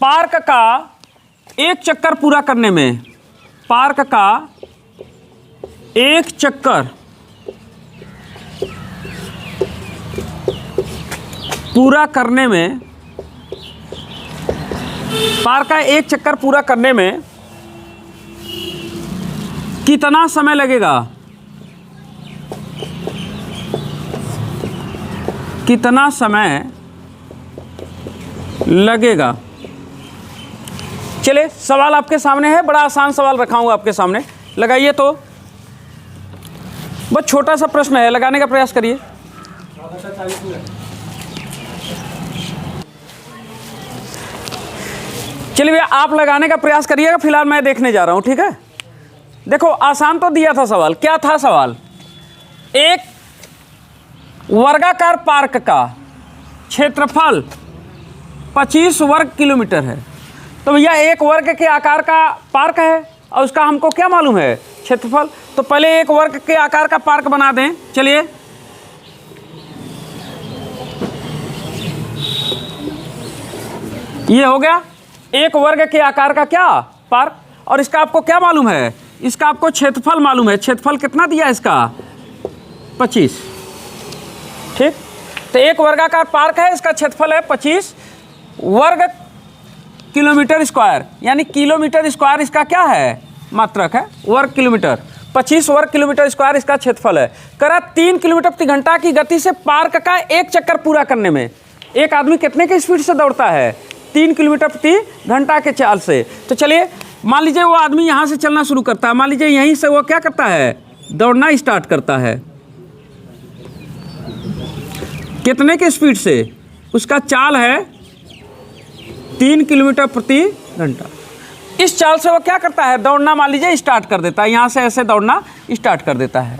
पार्क का एक चक्कर पूरा करने में, पार्क का एक चक्कर पूरा करने में, पार्क का एक चक्कर पूरा करने में कितना समय लगेगा? कितना समय लगेगा? चलिए सवाल आपके सामने है, बड़ा आसान सवाल रखा हूँ आपके सामने, लगाइए। तो बहुत छोटा सा प्रश्न है, लगाने का प्रयास करिए। चलिए भैया आप लगाने का प्रयास करिएगा, फिलहाल मैं देखने जा रहा हूँ, ठीक है। देखो आसान तो दिया था सवाल, क्या था सवाल? एक वर्गाकार पार्क का क्षेत्रफल 25 वर्ग किलोमीटर है। तो भैया एक वर्ग के आकार का पार्क है और उसका हमको क्या मालूम है? क्षेत्रफल। तो पहले एक वर्ग के आकार का पार्क बना दें। चलिए ये हो गया एक वर्ग के आकार का क्या? पार्क। और इसका आपको क्या मालूम है? इसका आपको क्षेत्रफल मालूम है। क्षेत्रफल कितना दिया इसका? 25, ठीक। तो एक वर्गाकार पार्क है, इसका क्षेत्रफल है 25 वर्ग किलोमीटर स्क्वायर, यानी किलोमीटर स्क्वायर इसका क्या है? मात्रक है, वर्ग किलोमीटर। 25 वर्ग किलोमीटर स्क्वायर इसका क्षेत्रफल है। करा 3 किलोमीटर प्रति घंटा की गति से पार्क का एक चक्कर पूरा करने में एक आदमी कितने की स्पीड से दौड़ता है? 3 किलोमीटर प्रति घंटा के चाल से। तो चलिए मान लीजिए वो आदमी यहाँ से चलना शुरू करता है, मान लीजिए यहीं से वो क्या करता है? दौड़ना स्टार्ट करता है। कितने के स्पीड से? उसका चाल है 3 किलोमीटर प्रति घंटा। इस चाल से वो क्या करता है? दौड़ना मान लीजिए स्टार्ट कर देता है, यहाँ से ऐसे दौड़ना स्टार्ट कर देता है।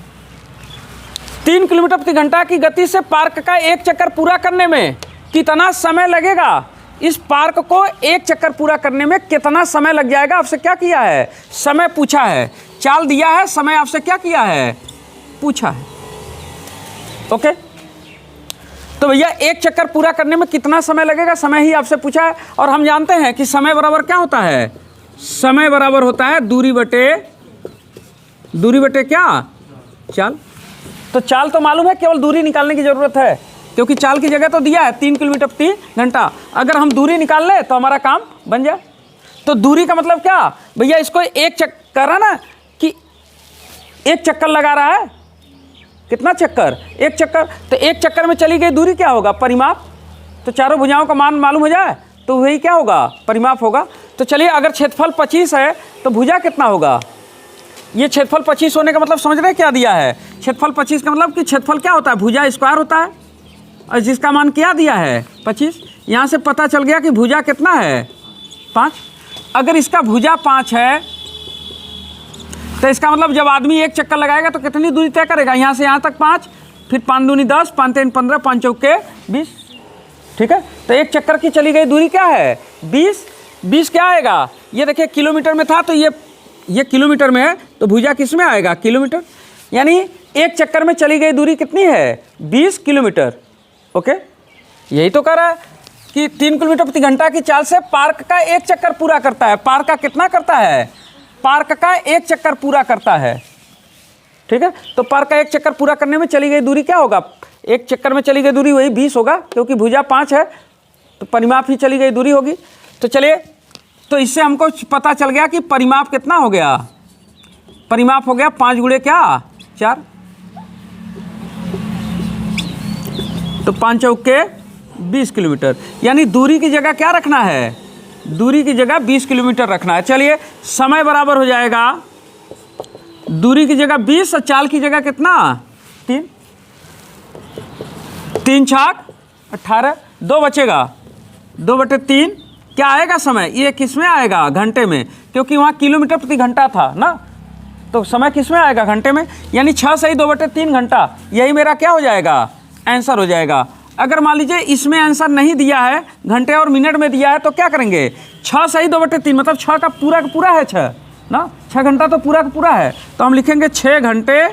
3 किलोमीटर प्रति घंटा की गति से पार्क का एक चक्कर पूरा करने में कितना समय लगेगा? इस पार्क को एक चक्कर पूरा करने में कितना समय लग जाएगा? आपसे क्या किया है? समय पूछा है। चाल दिया है, समय आपसे क्या किया है? पूछा है। ओके, तो भैया एक चक्कर पूरा करने में कितना समय लगेगा, समय ही आपसे पूछा है। और हम जानते हैं कि समय बराबर क्या होता है? समय बराबर होता है दूरी बटे दूरी बटे क्या, चाल। तो चाल तो मालूम है, केवल दूरी निकालने की ज़रूरत है, क्योंकि चाल की जगह तो दिया है 3 किलोमीटर प्रति घंटा। अगर हम दूरी निकाल लें तो हमारा काम बन जाए। तो दूरी का मतलब क्या भैया, इसको एक चक्कर है ना कि एक चक्कर लगा रहा है, कितना चक्कर, एक चक्कर। तो एक चक्कर में चली गई दूरी क्या होगा, परिमाप। तो चारों भुजाओं का मान मालूम हो जाए तो वही क्या होगा, परिमाप होगा। तो चलिए, अगर क्षेत्रफल 25 है तो भुजा कितना होगा। ये क्षेत्रफल 25 होने का मतलब समझ रहे हैं क्या दिया है। क्षेत्रफल 25 का मतलब कि क्षेत्रफल क्या होता है, भुजा स्क्वायर होता है, और जिसका मान क्या दिया है 25। यहाँ से पता चल गया कि भुजा कितना है 5। अगर इसका भुजा 5 है तो इसका मतलब जब आदमी एक चक्कर लगाएगा तो कितनी दूरी तय करेगा, यहाँ से यहाँ तक 5, फिर 5 दूनी 10, 5 3 15, 5 चौके 20। ठीक है, तो एक चक्कर की चली गई दूरी क्या है 20। 20 क्या आएगा, ये देखिए किलोमीटर में था तो ये किलोमीटर में है, तो भुजा किस में आएगा, किलोमीटर। यानी एक चक्कर में चली गई दूरी कितनी है 20 किलोमीटर। ओके, यही तो कह रहा है कि 3 किलोमीटर प्रति घंटा की चाल से पार्क का एक चक्कर पूरा करता है। पार्क का कितना करता है, पार्क का एक चक्कर पूरा करता है। ठीक है, तो पार्क का एक चक्कर पूरा करने में चली गई दूरी क्या होगा, एक चक्कर में चली गई दूरी वही 20 होगा, क्योंकि भुजा 5 है तो परिमाप ही चली गई दूरी होगी। तो चलिए, तो इससे हमको पता चल गया कि परिमाप कितना हो गया, परिमाप हो गया 5 गुणे क्या 4, तो 5 चौके 20 किलोमीटर। यानी दूरी की जगह क्या रखना है, दूरी की जगह 20 किलोमीटर रखना है। चलिए, समय बराबर हो जाएगा, दूरी की जगह 20 और चाल की जगह कितना 3, 3 छाक 18, 2 बचेगा, 2/3 क्या आएगा समय, ये किस में आएगा, घंटे में, क्योंकि वहाँ किलोमीटर प्रति घंटा था ना, तो समय किस में आएगा, घंटे में। यानी 6 सही 2/3 घंटा, यही मेरा क्या हो जाएगा, आंसर हो जाएगा। अगर मान लीजिए इसमें आंसर नहीं दिया है, घंटे और मिनट में दिया है, तो क्या करेंगे, 6 सही 2/3 मतलब 6 का पूरा है 6 ना, 6 घंटा तो पूरा का पूरा है, तो हम लिखेंगे 6 घंटे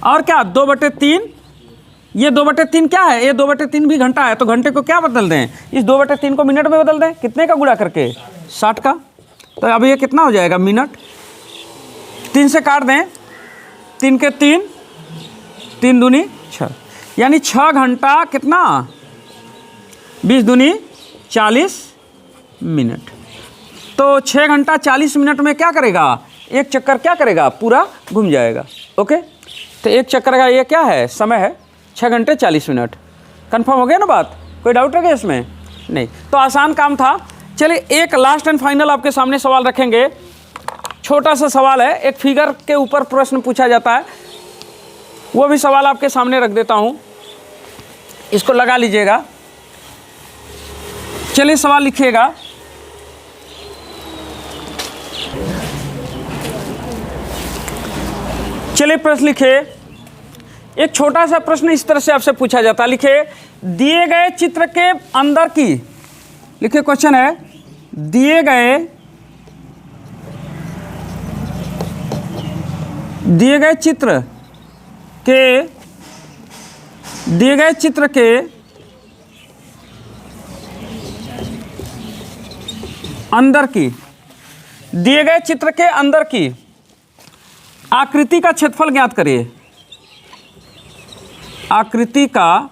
और क्या 2/3। ये 2/3 क्या है, ये 2/3 भी घंटा है, तो घंटे को क्या बदल दें, इस 2/3 को मिनट में बदल दें, कितने का गुणा करके 60 का। तो अब ये कितना हो जाएगा मिनट, 3 से काट दें, 3 के 3, 3 दूनी 6, यानी 6 घंटा कितना 20 दूनी 40 मिनट। तो 6 घंटा 40 मिनट में क्या करेगा, एक चक्कर क्या करेगा, पूरा घूम जाएगा। ओके, तो एक चक्कर का ये क्या है, समय है 6 घंटे 40 मिनट। कंफर्म हो गया ना बात, कोई डाउट है क्या इसमें, नहीं। तो आसान काम था। चलिए, एक लास्ट एंड फाइनल आपके सामने सवाल रखेंगे, छोटा सा सवाल है, एक फिगर के ऊपर प्रश्न पूछा जाता है, वो भी सवाल आपके सामने रख देता हूँ, इसको लगा लीजिएगा। चलिए, सवाल लिखिएगा, चलिए प्रश्न लिखिए। एक छोटा सा प्रश्न इस तरह से आपसे पूछा जाता है, लिखिए दिए गए चित्र के अंदर की, लिखिए क्वेश्चन है, दिए गए चित्र के अंदर की, दिए गए चित्र के अंदर की आकृति का क्षेत्रफल ज्ञात करिए। आकृति का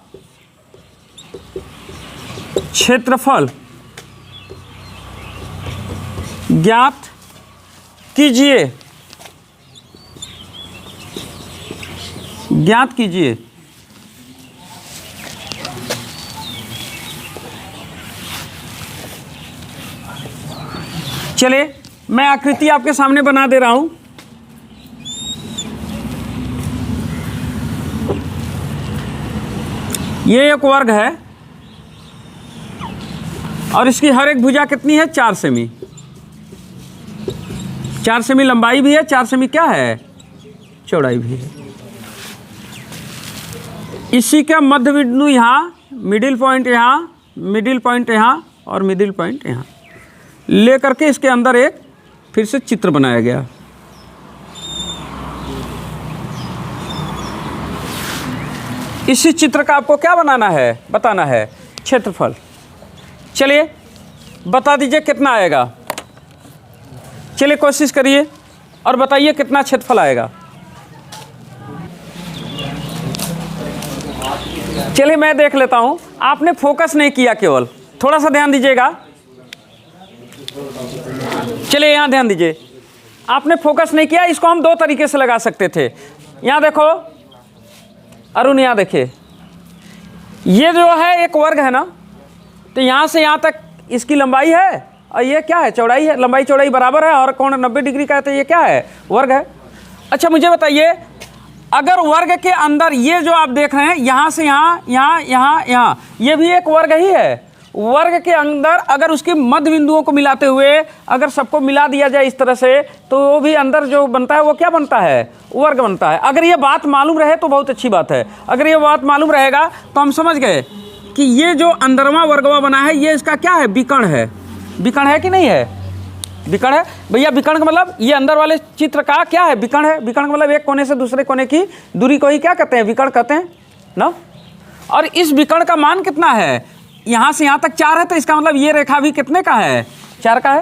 क्षेत्रफल ज्ञात कीजिए, ज्ञात कीजिए। चलिए, मैं आकृति आपके सामने बना दे रहा हूं। ये एक वर्ग है और इसकी हर एक भुजा कितनी है, 4 सेमी। 4 सेमी लंबाई भी है, 4 सेमी क्या है, चौड़ाई भी है। इसी का मध्य बिंदु यहाँ, मिडिल पॉइंट यहाँ, मिडिल पॉइंट यहाँ और मिडिल पॉइंट यहाँ ले करके इसके अंदर एक फिर से चित्र बनाया गया। इसी चित्र का आपको क्या बनाना है, बताना है क्षेत्रफल। चलिए बता दीजिए कितना आएगा। चलिए कोशिश करिए, और बताइए कितना क्षेत्रफल आएगा। चलिए मैं देख लेता हूं, आपने फोकस नहीं किया, केवल थोड़ा सा ध्यान दीजिएगा। चलिए यहां ध्यान दीजिए, आपने फोकस नहीं किया। इसको हम दो तरीके से लगा सकते थे। यहां देखो अरुण, यहां देखिए, ये जो है एक वर्ग है ना, तो यहां से यहां तक इसकी लंबाई है और ये क्या है, चौड़ाई है। लंबाई चौड़ाई बराबर है और कोण 90 डिग्री का है, तो ये क्या है, वर्ग है। अच्छा मुझे बताइए, अगर वर्ग के अंदर ये जो आप देख रहे हैं, यहाँ से यहाँ, यहाँ, यहाँ, यहाँ, ये भी एक वर्ग ही है। वर्ग के अंदर अगर उसके मध्य बिंदुओं को मिलाते हुए अगर सबको मिला दिया जाए इस तरह से, तो वो भी अंदर जो बनता है वो क्या बनता है, वर्ग बनता है। अगर ये बात मालूम रहे तो बहुत अच्छी बात है। अगर ये बात मालूम रहेगा तो हम समझ गए कि ये जो अंदरवा वर्गवा बना है, ये इसका क्या है, विकर्ण है। विकर्ण है कि नहीं है, विकर्ण है भैया। विकर्ण का मतलब ये अंदर वाले चित्र का क्या है, विकर्ण है। विकर्ण का मतलब एक कोने से दूसरे कोने की दूरी को ही क्या कहते हैं, विकर्ण कहते हैं ना। और इस विकर्ण का मान कितना है, यहाँ से यहाँ तक 4 है, तो इसका मतलब ये रेखा भी कितने का है, 4 का है।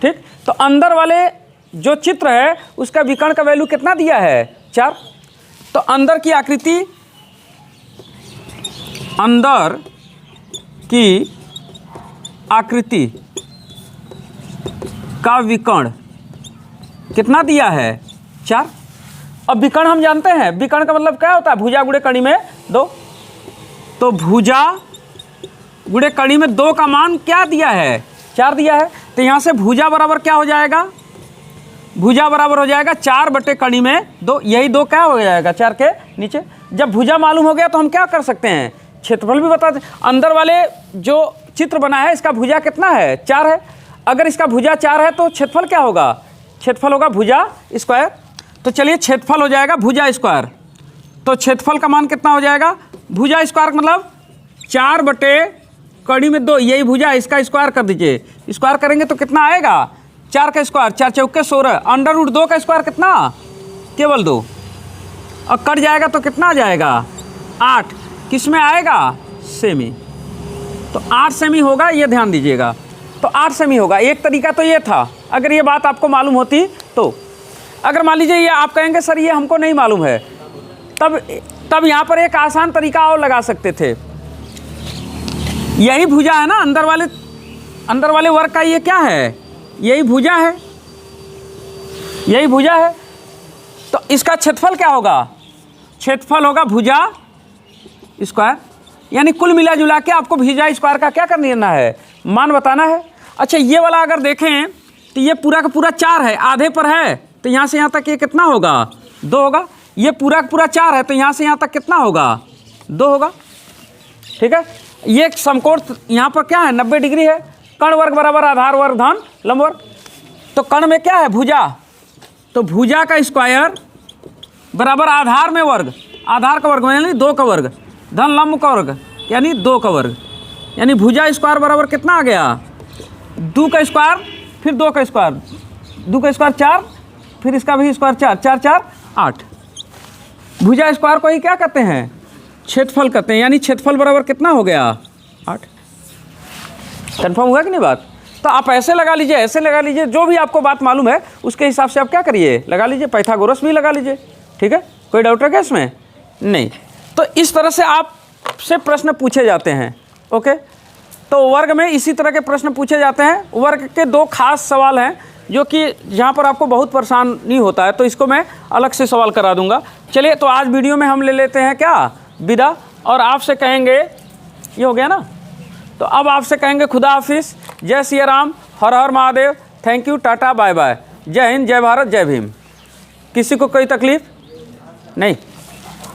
ठीक, तो अंदर वाले जो चित्र है उसका विकर्ण का वैल्यू कितना दिया है, 4। तो अंदर की आकृति, अंदर की आकृति का विकर्ण कितना दिया है, 4। अब विकर्ण हम जानते हैं, विकर्ण का मतलब क्या होता है, भुजा गुणे कड़ी में 2। तो भुजा गुणे कड़ी में 2 का मान क्या दिया है, 4 दिया है। तो यहाँ से भुजा बराबर क्या हो जाएगा, भुजा बराबर हो जाएगा 4 बटे कड़ी में 2। यही 2 क्या हो जाएगा, 4 के नीचे। जब भुजा मालूम हो गया तो हम क्या कर सकते हैं, क्षेत्रफल भी बता दें। अंदर वाले जो चित्र बना है इसका भुजा कितना है, 4 है। अगर इसका भुजा 4 है तो क्षेत्रफल क्या होगा, क्षेत्रफल होगा भुजा स्क्वायर। तो चलिए क्षेत्रफल हो जाएगा भुजा स्क्वायर। तो क्षेत्रफल का मान कितना हो जाएगा, भुजा स्क्वायर मतलब 4 बटे कड़ी में 2, यही भुजा, इसका स्क्वायर कर दीजिए। स्क्वायर करेंगे तो कितना आएगा, 4 का स्क्वायर, 4 चौके 16, अंडर रूट 2 का स्क्वायर कितना, केवल 2, और कट जाएगा तो कितना आ जाएगा, 8। किस में आएगा, सेमी। तो 8 सेमी होगा, ये ध्यान दीजिएगा। तो 8 सेमी होगा। एक तरीका तो ये था, अगर ये बात आपको मालूम होती तो। अगर मान लीजिए ये आप कहेंगे सर ये हमको नहीं मालूम है, तब यहाँ पर एक आसान तरीका और लगा सकते थे। यही भुजा है ना, अंदर वाले वर्ग का ये क्या है, यही भुजा है, यही भुजा है। तो इसका क्षेत्रफल क्या होगा, क्षेत्रफल होगा भुजा स्क्वायर। यानी कुल मिला जुला के आपको भुजा स्क्वायर का क्या करना है, मान बताना है। अच्छा ये वाला अगर देखें तो ये पूरा का पूरा 4 है, आधे पर है, तो यहाँ से यहाँ तक ये कितना होगा, 2 होगा। ये पूरा का पूरा 4 है, तो यहाँ से यहाँ तक कितना होगा, 2 होगा। ठीक है, ये समकोण यहाँ पर क्या है, 90 डिग्री है। कर्ण वर्ग बराबर आधार वर्ग धन लंब वर्ग। तो कर्ण में क्या है, भुजा, तो भुजा का स्क्वायर बराबर आधार में वर्ग, आधार का वर्ग यानी 2 का वर्ग, धन लंब का वर्ग यानी 2 का वर्ग। यानी भुजा स्क्वायर बराबर कितना आ गया, 2 का स्क्वायर फिर 2 का स्क्वायर, 2 का स्क्वायर 4, फिर इसका भी स्क्वायर 4, 4 4 8। भुजा स्क्वायर को ही क्या कहते हैं, क्षेत्रफल कहते हैं। यानी क्षेत्रफल बराबर कितना हो गया, 8। कन्फर्म हुआ कि नहीं बात। तो आप ऐसे लगा लीजिए, ऐसे लगा लीजिए, जो भी आपको बात मालूम है उसके हिसाब से आप क्या करिए, लगा लीजिए। पाइथागोरस भी लगा लीजिए। ठीक है, कोई डाउट है क्या इसमें, नहीं। तो इस तरह से आपसे प्रश्न पूछे जाते हैं। ओके, तो वर्ग में इसी तरह के प्रश्न पूछे जाते हैं। वर्ग के 2 खास सवाल हैं जो कि जहाँ पर आपको बहुत परेशानी होता है, तो इसको मैं अलग से सवाल करा दूंगा। चलिए, तो आज वीडियो में हम ले लेते हैं क्या, विदा, और आपसे कहेंगे, ये हो गया ना, तो अब आपसे कहेंगे खुदा हाफिज़, जय सिया राम, हर हर Mahadev, thank you, tata, bye bye, जय हिंद, जय भारत, जय भीम। किसी को कोई तकलीफ नहीं।